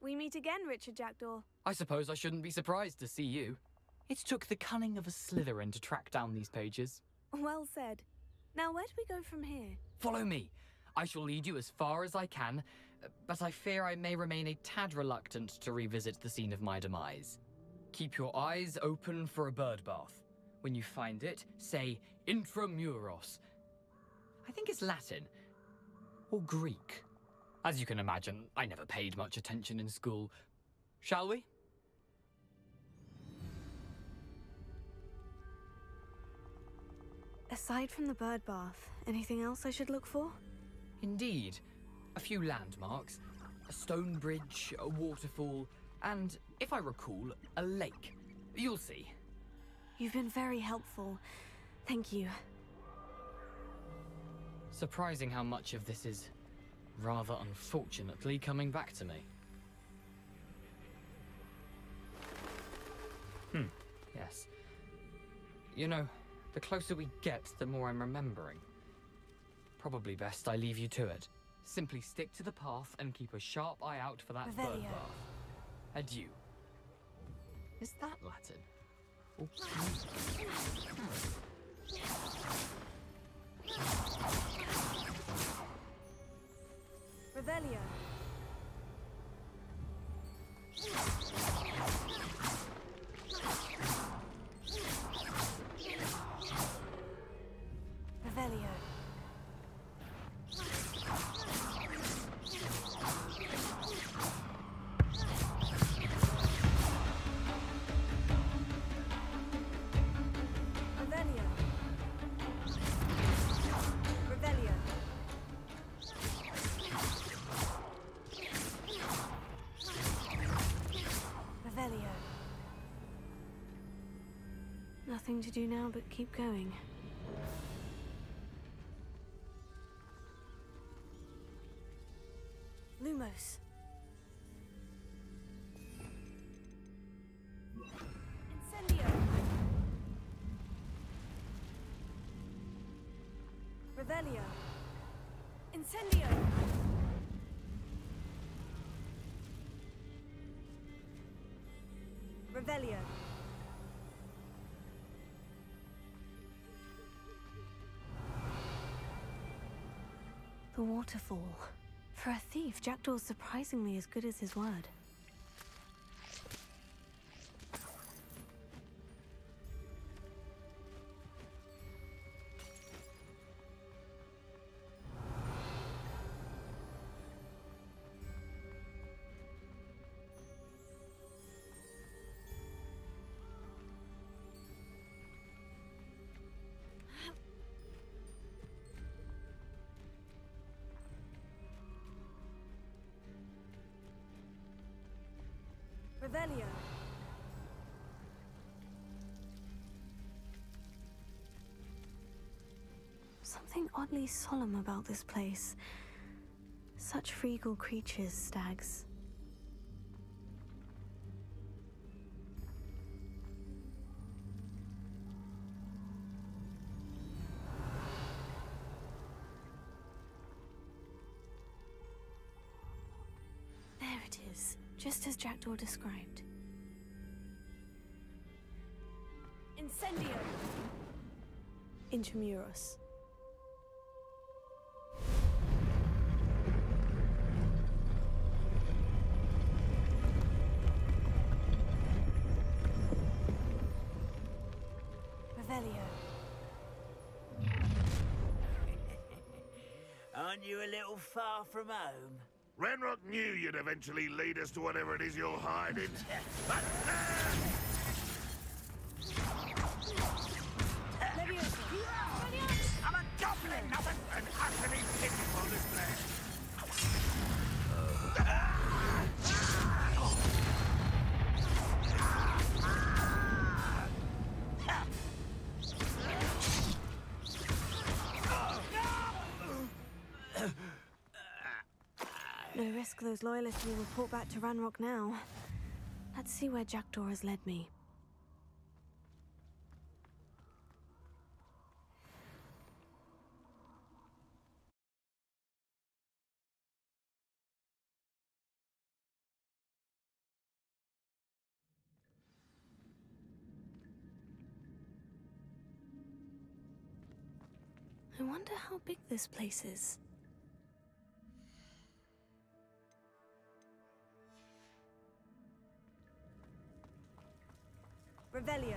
We meet again, Richard Jackdaw. I suppose I shouldn't be surprised to see you. It took the cunning of a Slytherin to track down these pages. Well said. Now, where do we go from here? Follow me. I shall lead you as far as I can, but I fear I may remain a tad reluctant to revisit the scene of my demise. Keep your eyes open for a bird bath. When you find it, say intramuros. I think it's Latin. Or Greek. As you can imagine, I never paid much attention in school. Shall we? Aside from the bird bath, anything else I should look for? Indeed. A few landmarks, a stone bridge, a waterfall, and, if I recall, a lake. You'll see. You've been very helpful. Thank you. Surprising how much of this is, rather unfortunately, coming back to me. Yes. You know, the closer we get, the more I'm remembering. Probably best I leave you to it. Simply stick to the path and keep a sharp eye out for that bird bath. Adieu. Is that Latin? Revelio. Revelio. Nothing to do now but keep going. Lumos. Incendio. Revelio. Incendio! Revelio. The waterfall. For a thief, Jackdaw's surprisingly as good as his word. Revelio. Something oddly solemn about this place. Such regal creatures, stags. There it is. Just as Jackdaw described. Incendio! Intramuros. Revelio. Aren't you a little far from home? Ranrock knew you'd eventually lead us to whatever it is you're hiding. I'm a goblin, nothing, and utterly pitiful display. No risk those loyalists will report back to Ranrock now. Let's see where Jackdaw has led me. I wonder how big this place is. Revelio.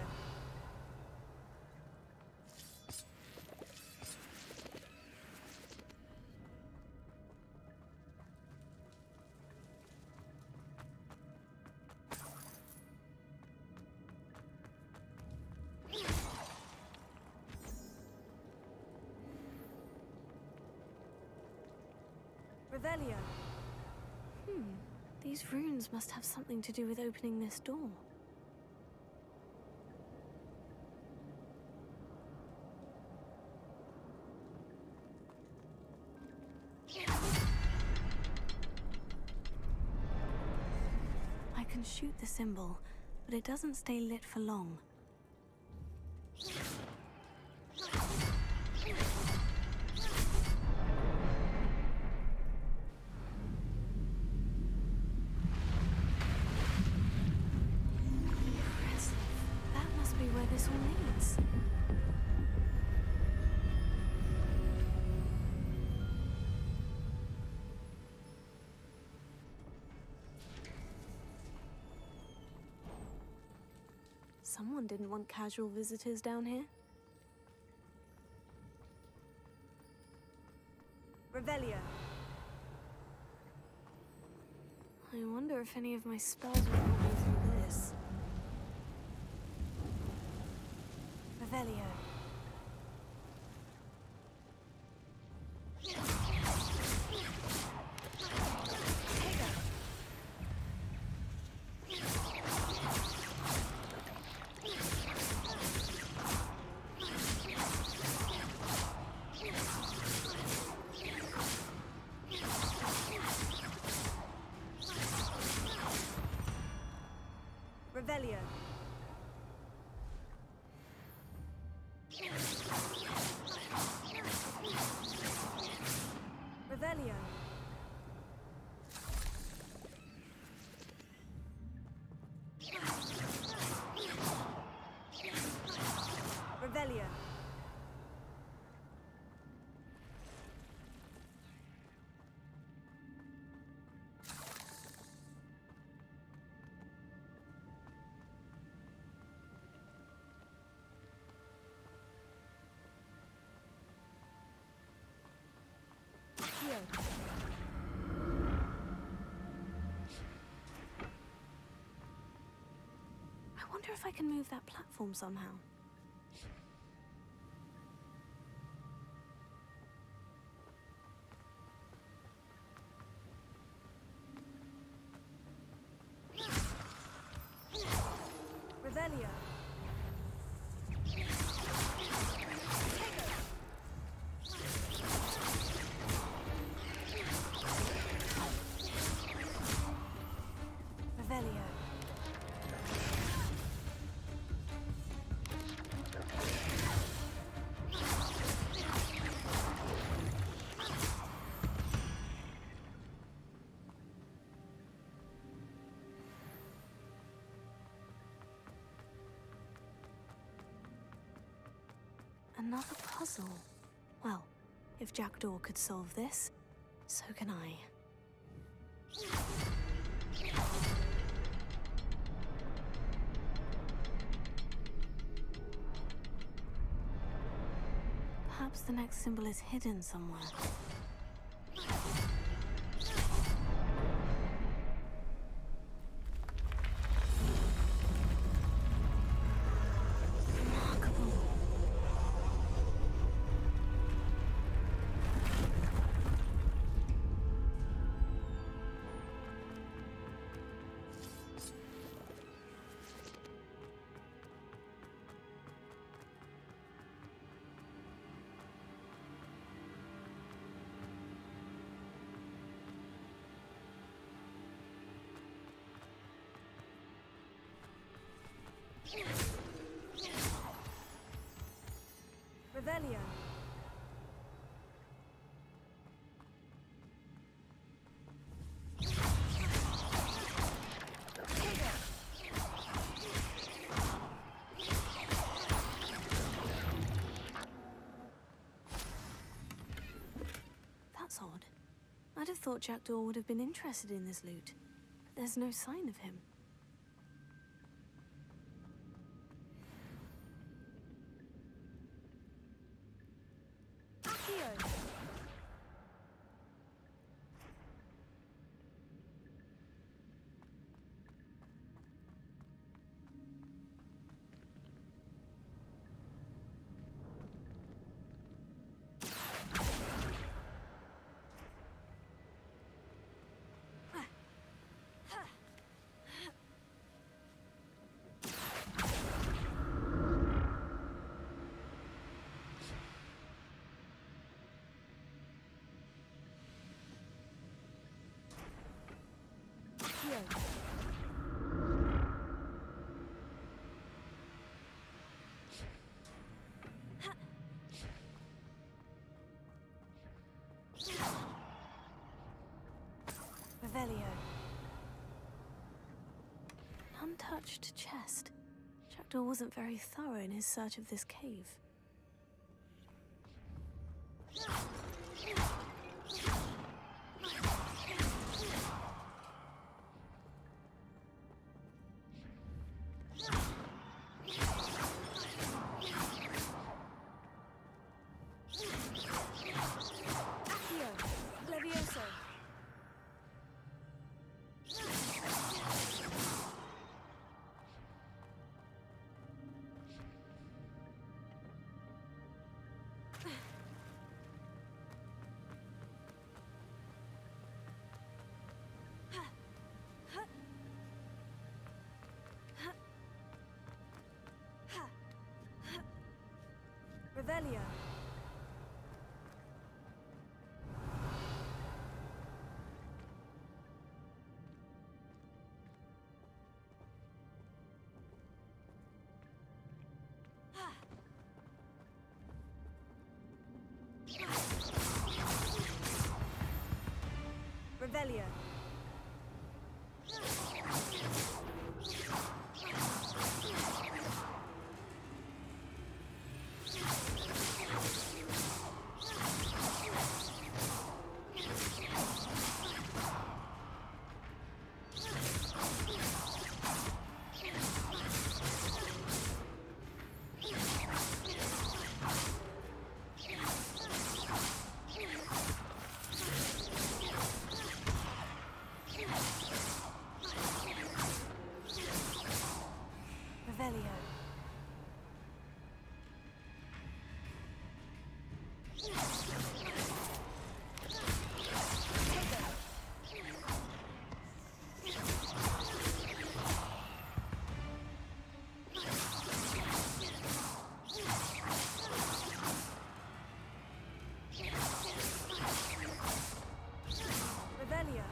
Revelio. These runes must have something to do with opening this door. I can shoot the symbol, but it doesn't stay lit for long. Impressive. That must be where this all leads. Someone didn't want casual visitors down here. Revelio. I wonder if any of my spells will help me through this. Revelio. Revelio. Revelio. I wonder if I can move that platform somehow. Revelio. Revelio. Another puzzle. Well, if Jackdaw could solve this, so can I. Perhaps the next symbol is hidden somewhere. Revelio. That's odd. I'd have thought Jackdaw would have been interested in this loot, but there's no sign of him. Revelio. An untouched chest. Jackdaw wasn't very thorough in his search of this cave. Revelio. Revelio. Revelio.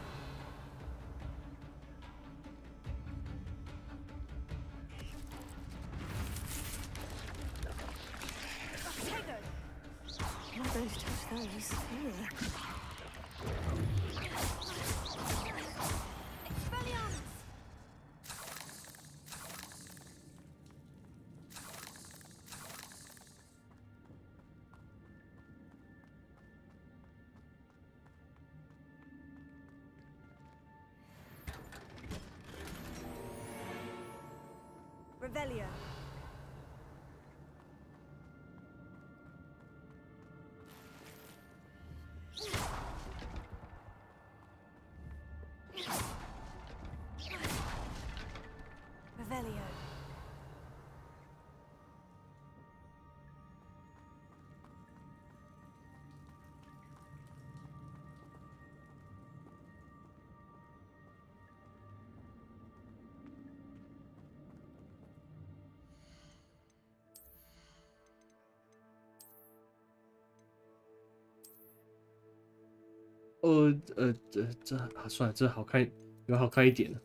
Revelio.这算了，这好看，有好看一点了。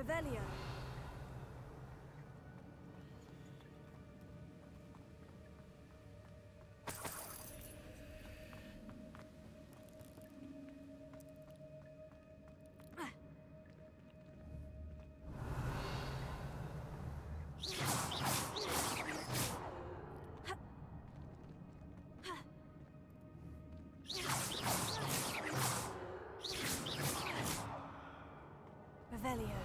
Revelio. Revelio.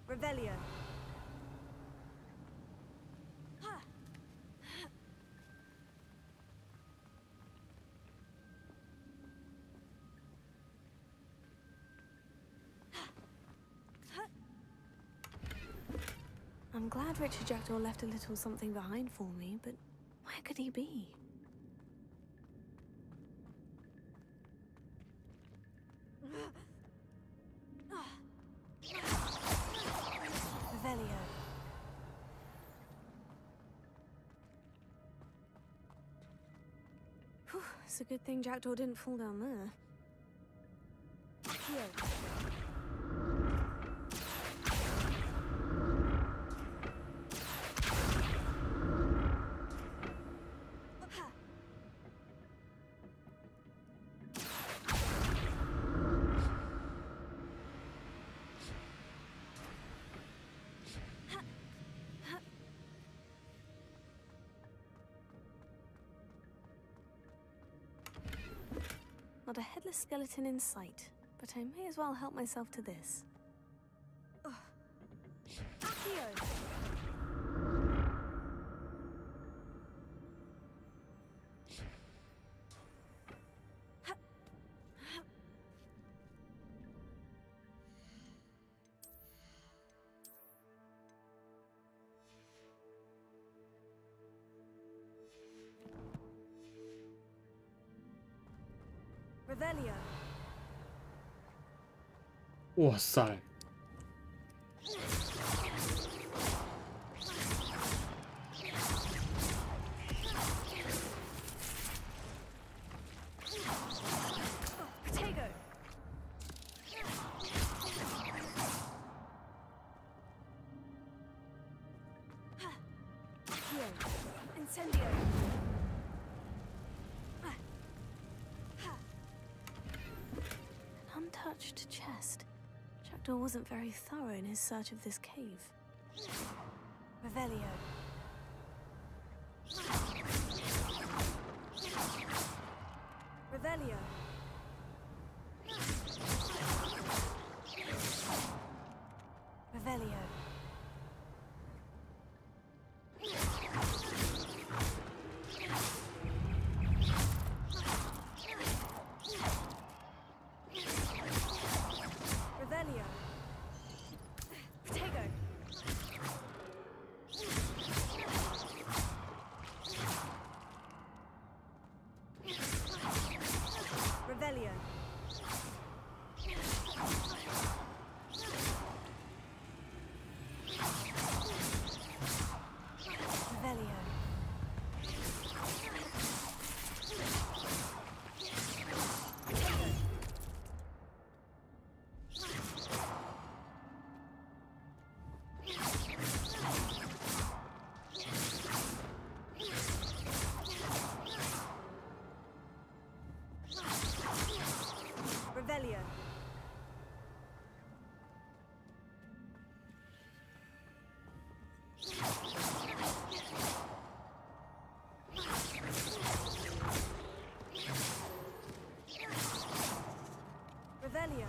Revelio. I'm glad Richard Jackdaw left a little something behind for me, but where could he be? Revelio. Whew, it's a good thing Jackdaw didn't fall down there. Here. Not a headless skeleton in sight, but I may as well help myself to this. Accio! Revelio. 哇塞！ Accio. Incendio. An untouched chest. Jackdaw wasn't very thorough in his search of this cave. Revelio. Revelio. Revelio. Revelio. Protego. Revelio. Revelio. Revelio. Revelio.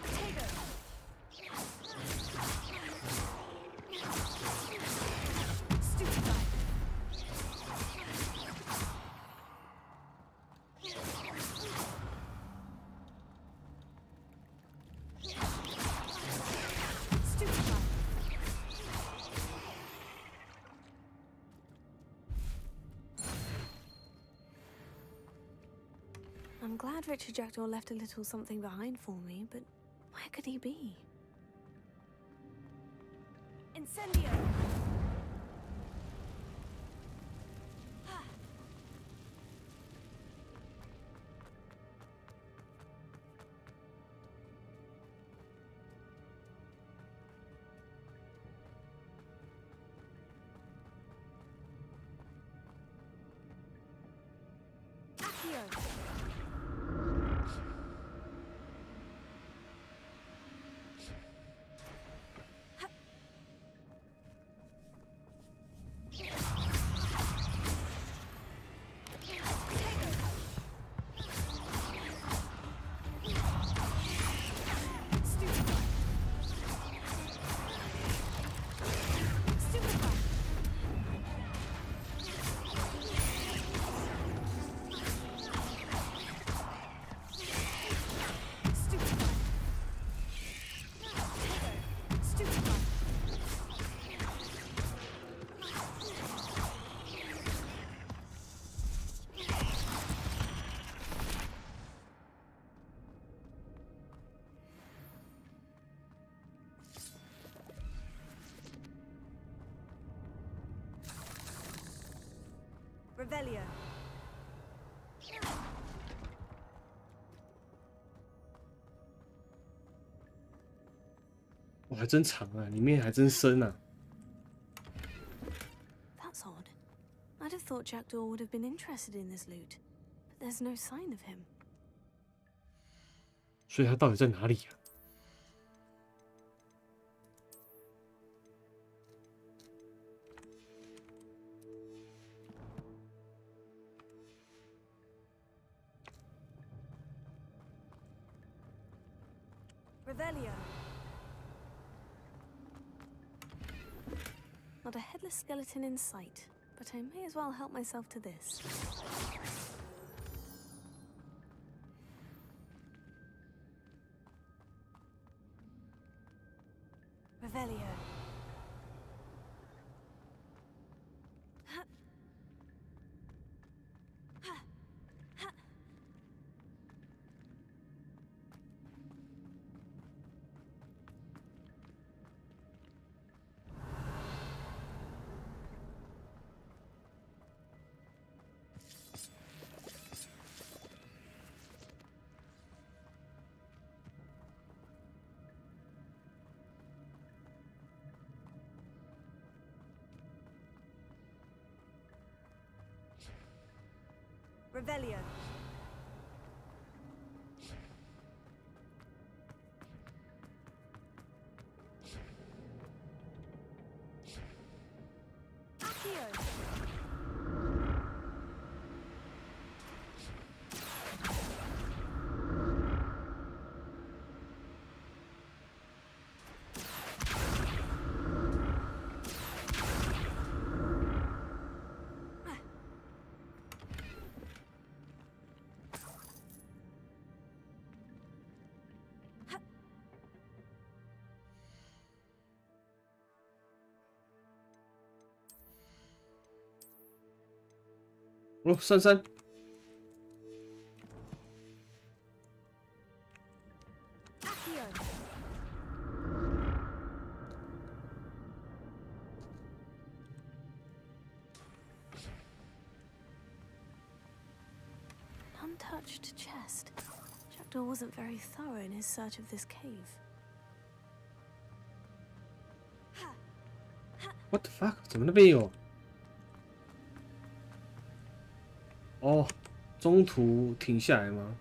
Protego. Stupefy. Stupefy. I'm glad Richard Jackdaw left a little something behind for me, but where could he be? Incendio! Accio! Revelio. 哇，还真长啊，里面还真深啊。That's odd. I'd have thought Jackdaw would have been interested in this loot, but there's no sign of him. 所以他到底在哪里呀、Revelio. Not a headless skeleton in sight, but I may as well help myself to this. Revelio. Revelio. Accio. Oh, 珊珊。Untouched chest. Jackdaw wasn't very thorough in his search of this cave. What the fuck？ 怎么那边有？哦，中途停下来吗？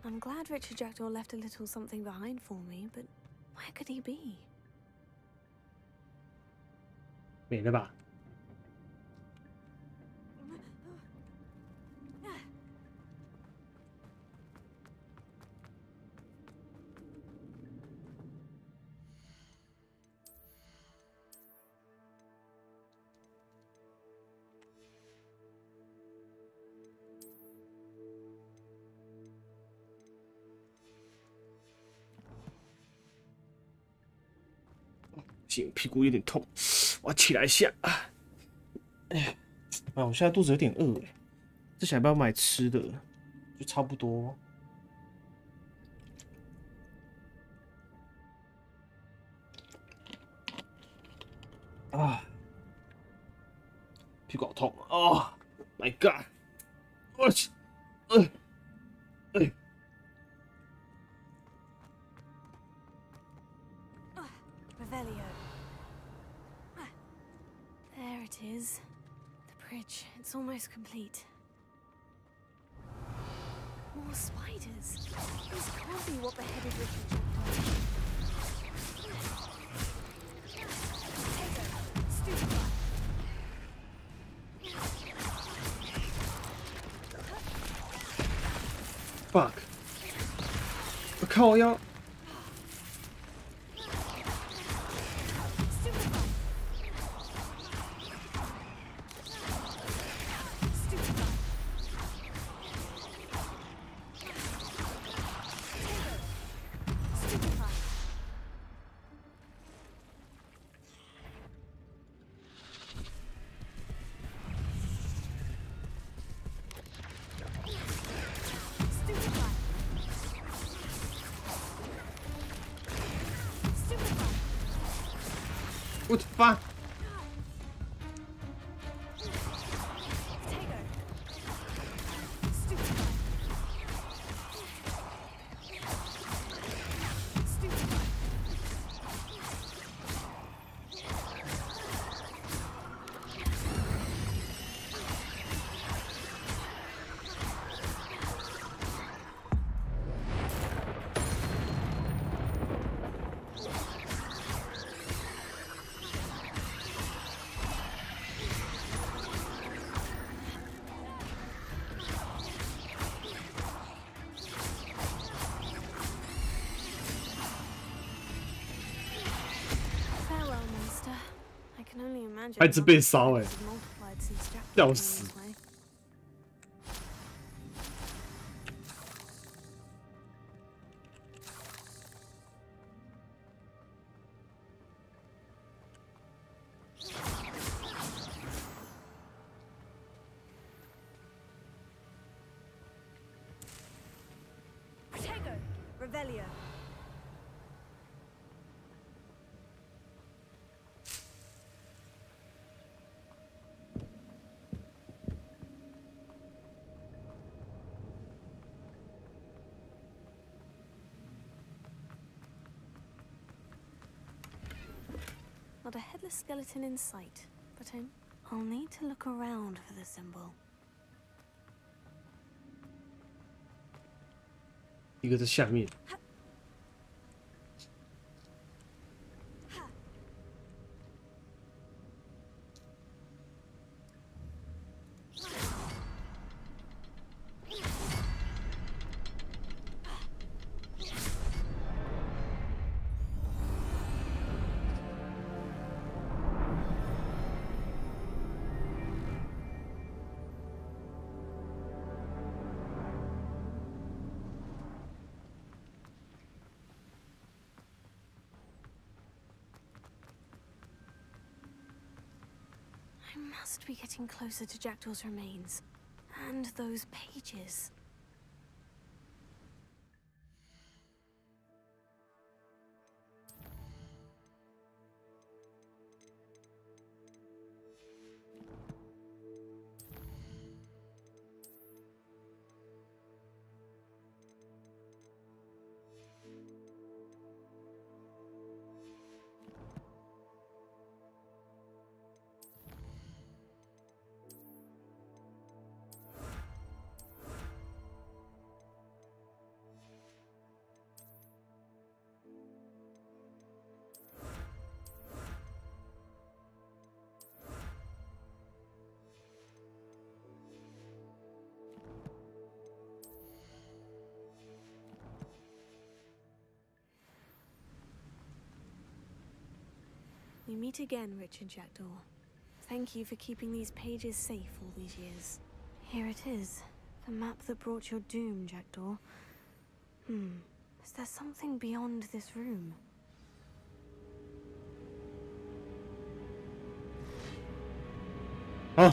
I'm glad Richard Jackdaw left a little something behind for me, but where could he be? 没了吧？ 行，屁股有点痛，我要起来一下。哎，啊，我现在肚子有点饿哎，这想要不要买吃的？就差不多。啊，屁股好痛啊 ！My God！ 我去，Revelio. There it is. The bridge. It's almost complete. More spiders. This can't be what beheaded Richard Jackdaw. Fuck！ 我靠，我要。 What the fuck? I can only imagine 还一直被烧哎，笑死！ Revelio. Not a headless skeleton in sight, but I'll need to look around for the symbol. 一个在下面。I must be getting closer to Jackdaw's remains. And those pages. We meet again, Richard Jackdaw. Thank you for keeping these pages safe all these years. Here it is. The map that brought your doom, Jackdaw. Is there something beyond this room? Huh?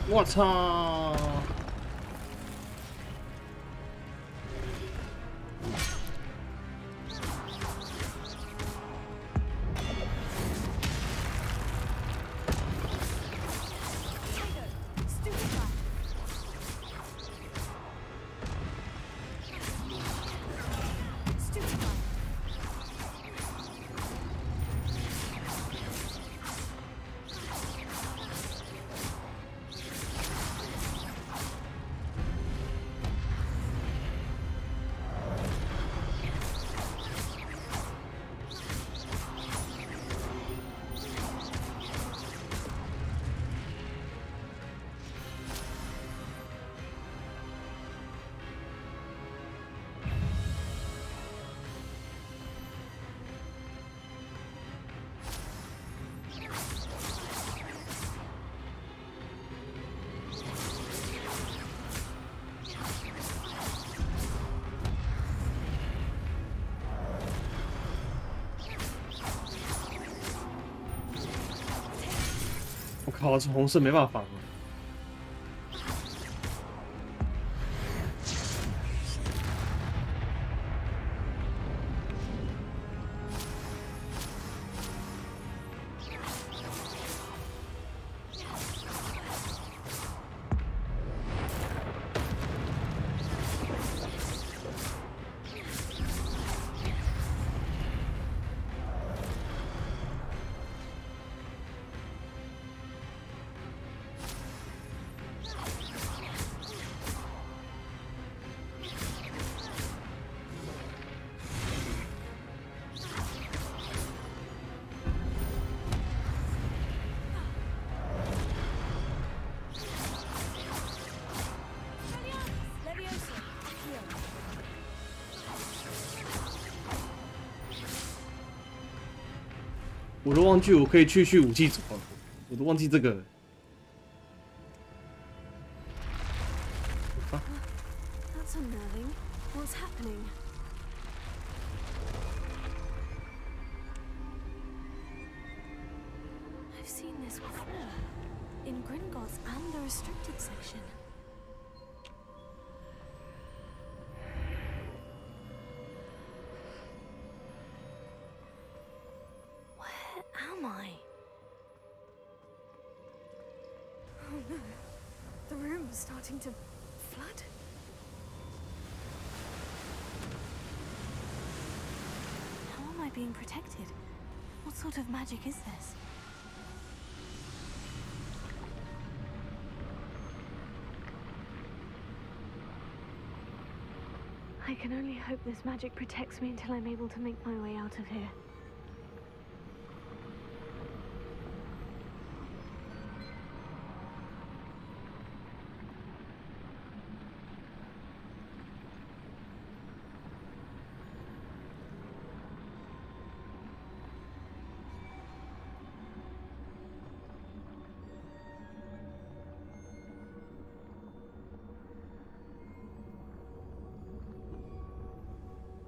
我操！我靠，这红色没办法防了。我都忘记我可以去武器组了，我都忘记这个了。啊 That's unnerving. What's happening? I've seen this before. In Gringotts and the restricted section. Where am I? I'm starting to flood. How am I being protected? What sort of magic is this? I can only hope this magic protects me until I'm able to make my way out of here.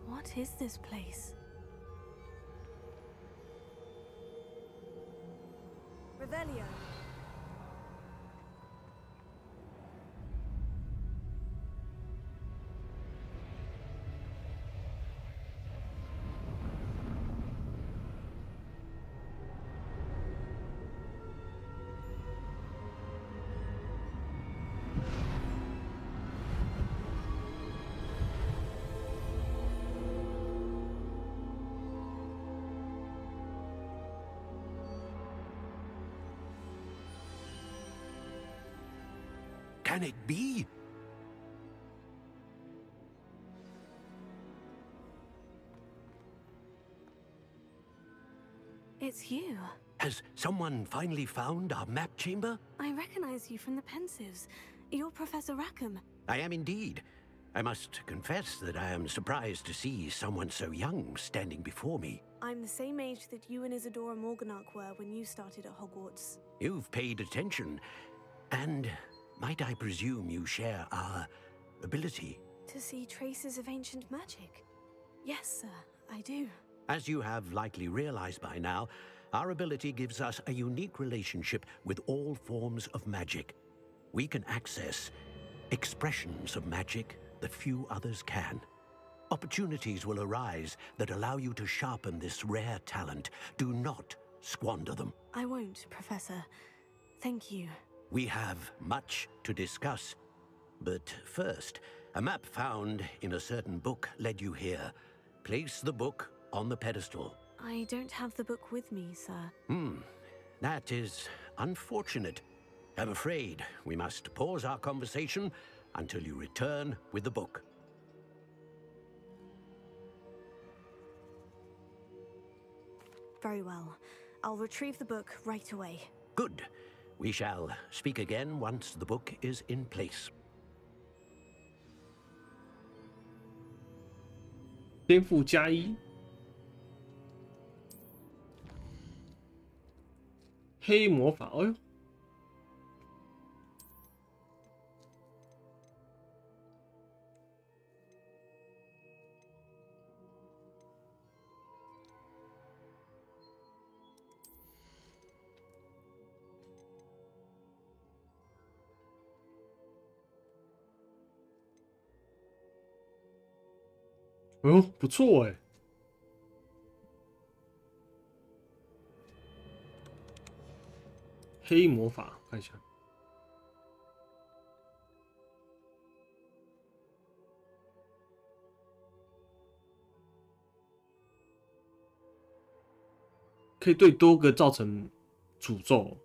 What is this place? Revelio. Can it be? It's you. Has someone finally found our map chamber? I recognize you from the Pensives. You're Professor Rackham. I am indeed. I must confess that I am surprised to see someone so young standing before me. I'm the same age that you and Isadora Morganach were when you started at Hogwarts. You've paid attention, and might I presume you share our ability? To see traces of ancient magic? Yes, sir, I do. As you have likely realized by now, our ability gives us a unique relationship with all forms of magic. We can access expressions of magic that few others can. Opportunities will arise that allow you to sharpen this rare talent. Do not squander them. I won't, Professor. Thank you. We have much to discuss. But first, a map found in a certain book led you here. Place the book on the pedestal. I don't have the book with me, sir. That is unfortunate. I'm afraid we must pause our conversation until you return with the book. Very well. I'll retrieve the book right away. Good. We shall speak again once the book is in place. 颠覆加一，黑魔法，哎呦，哎呦，不错哎。黑魔法，看一下。可以对多个造成诅咒。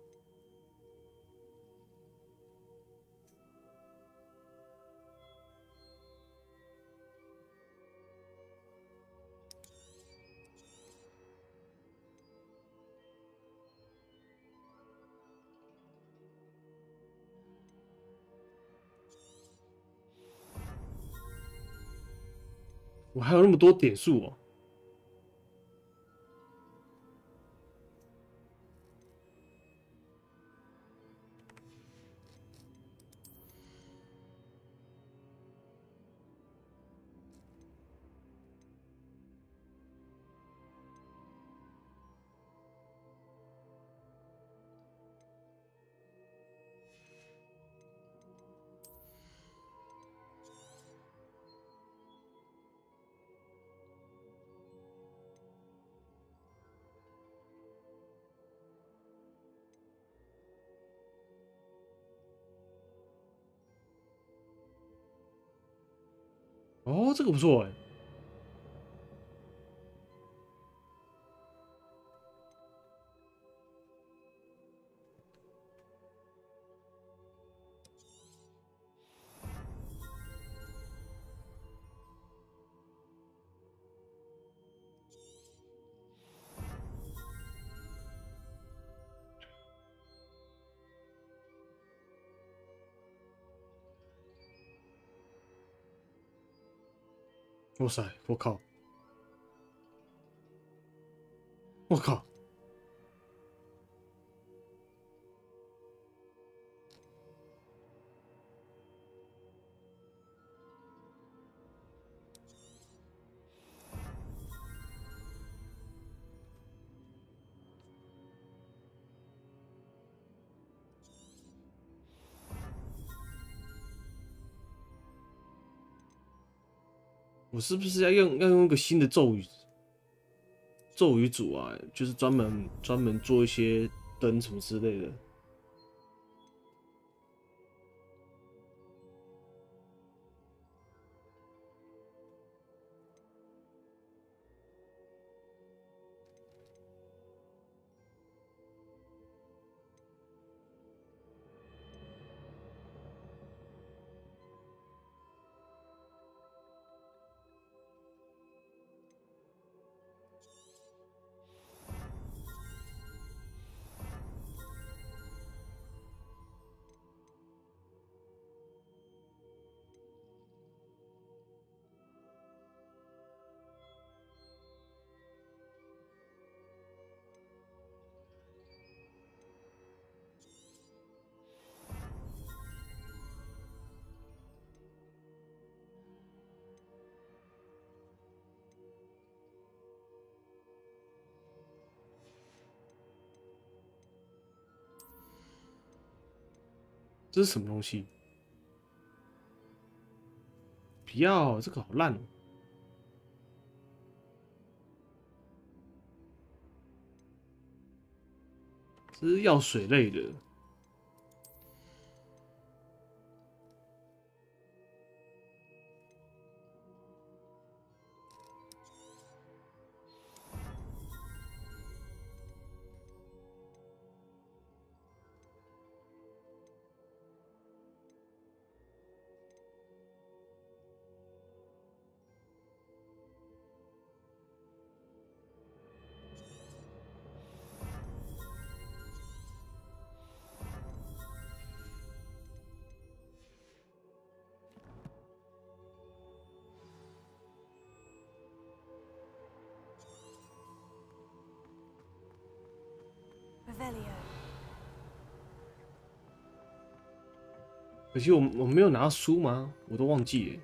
我还有那么多点数哦！哦，这个不错哎。哇塞！我靠！我靠！我是不是要用一个新的咒语组啊？就是专门做一些灯什么之类的。这是什么东西？不要，这个好烂哦！这是药水类的。可惜我没有拿到书吗？我都忘记了。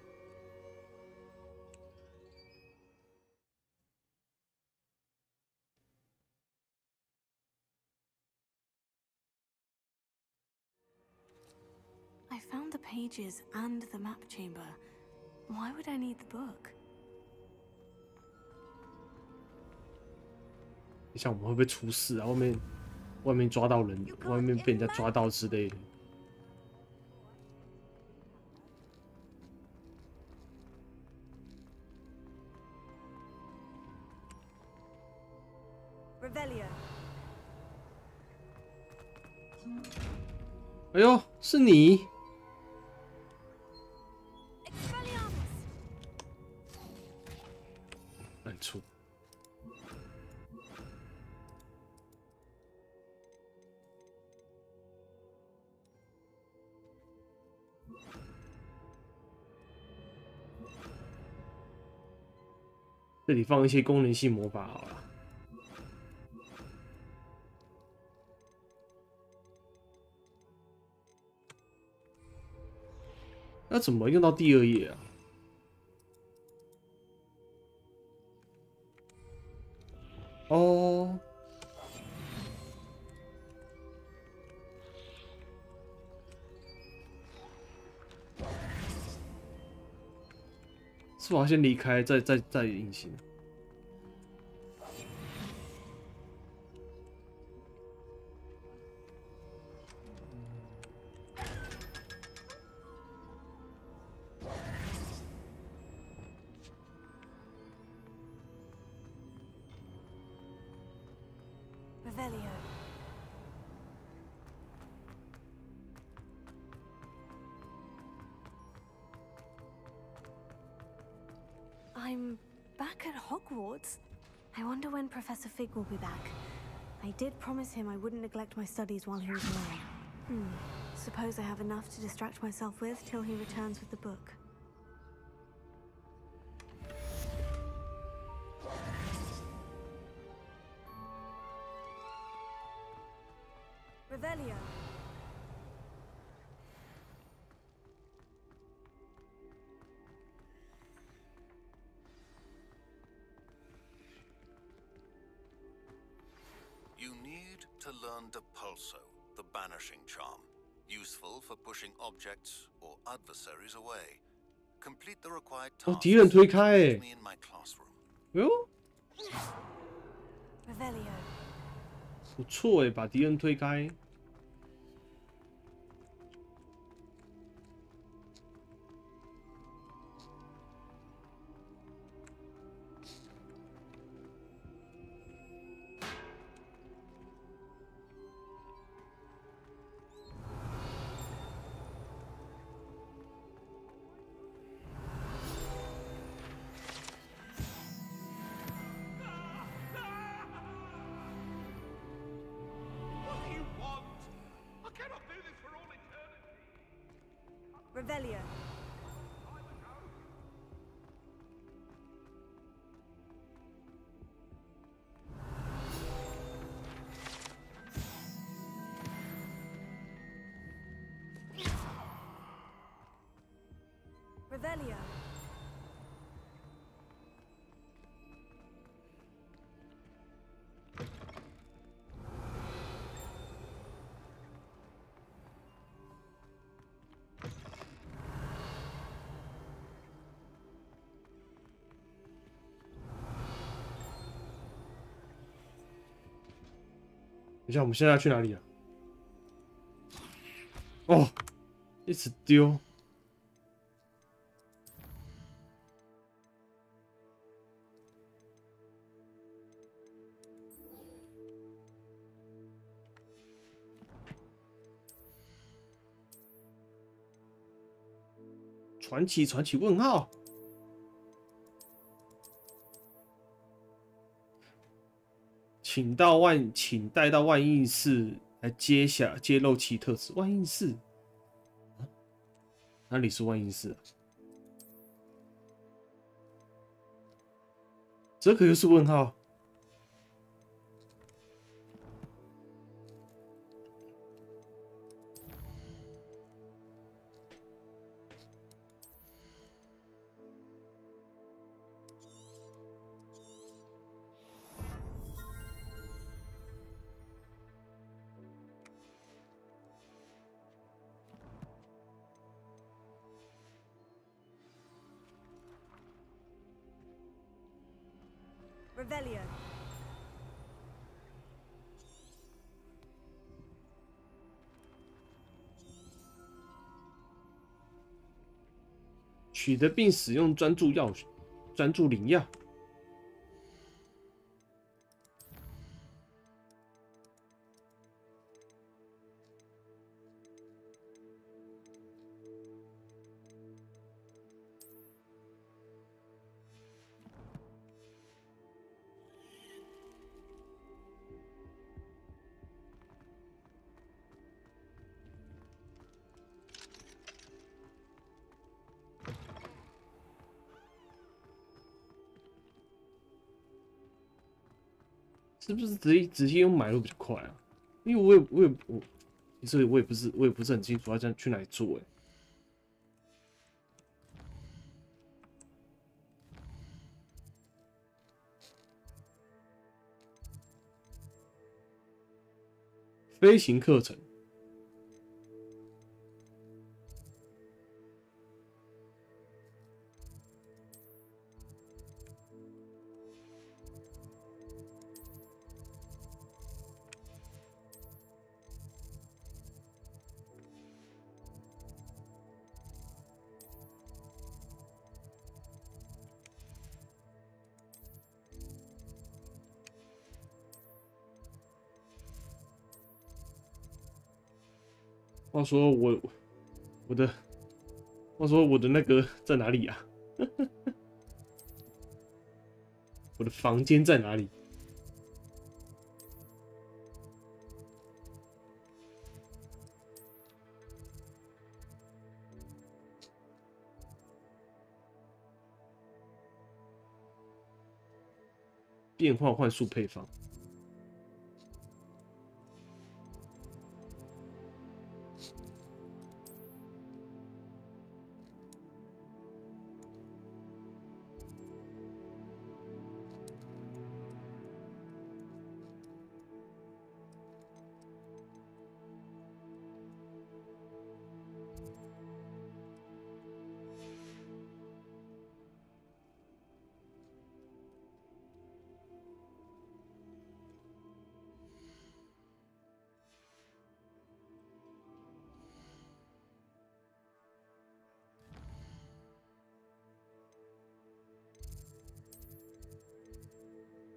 I found the pages and the map chamber. Why would I need the book? 像我们会不会出事啊？外面抓到人，外面被人家抓到之类的。哎呦，是你！难出。这里放一些功能性魔法好了。那怎么用到第2页啊？哦，是我要先离开，再隐形。Revelio. I'm back at Hogwarts. I wonder when Professor Fig will be back. I did promise him I wouldn't neglect my studies while he was away. Suppose I have enough to distract myself with till he returns with the book. Revelio. You need to learn Depulso, the banishing charm, useful for pushing objects or adversaries away. Complete the required tasks. 敌人推开欸 Me in my classroom. 哎呦， Revelio. 不错哎，把敌人推开。Revelio. Revelio.等一下，我们现在要去哪里啊？哦，一直丢。传奇，传奇问号。请带到万应室来揭露其特质。万应室，哪里是万应室啊？这个又是问号。Revelio. 取得并使用专注灵药。是不是直接用买入比较快啊？因为其实我也不是很清楚要这样去哪里做哎。飞行课程。话说我的那个在哪里啊？我的房间在哪里？变换幻术配方。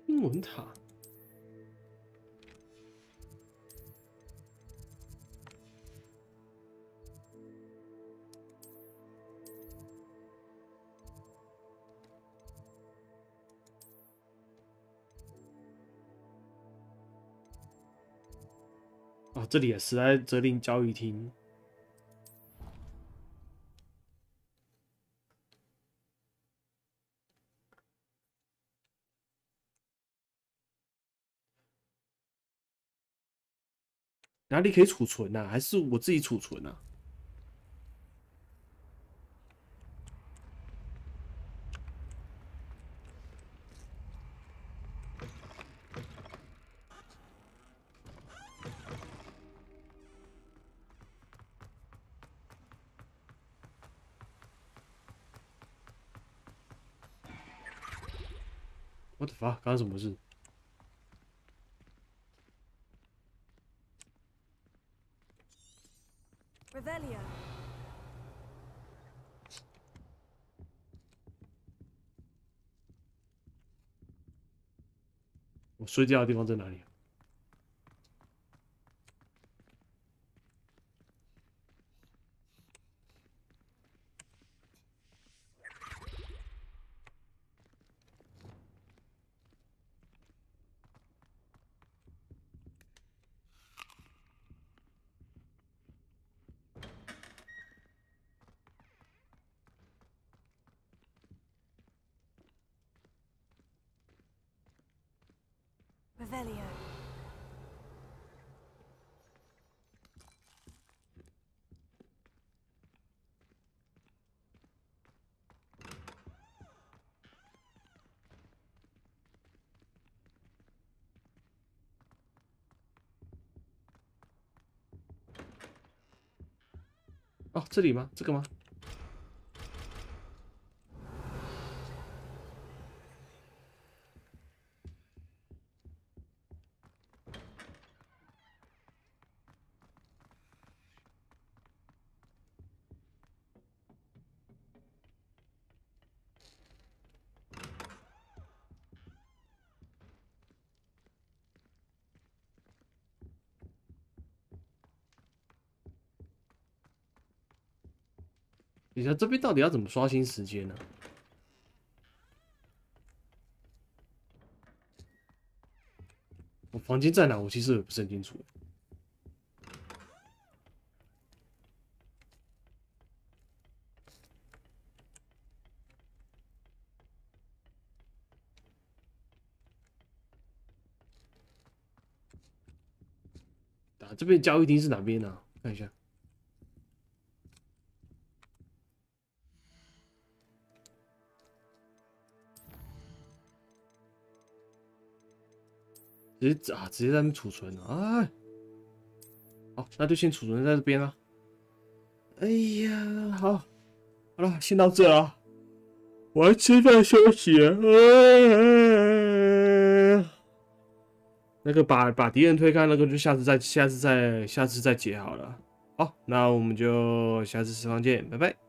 英文塔。啊，这里也是在责令教育厅。哪里可以储存啊？还是我自己储存啊？我的妈！刚刚什么事？ Revelio. 我睡觉的地方在哪里？Revelio. 哦，这里吗？这个吗？你看这边到底要怎么刷新时间呢？我房间在哪？我其实也不是很清楚。啊，这边教育厅是哪边呢？看一下。 直接在那边储存了，哎，好，那就先储存在这边了。哎呀，好了，先到这啊，我要吃饭休息了。那个把敌人推开，那个就下次再解好了。好，那我们就下次实况见，拜拜。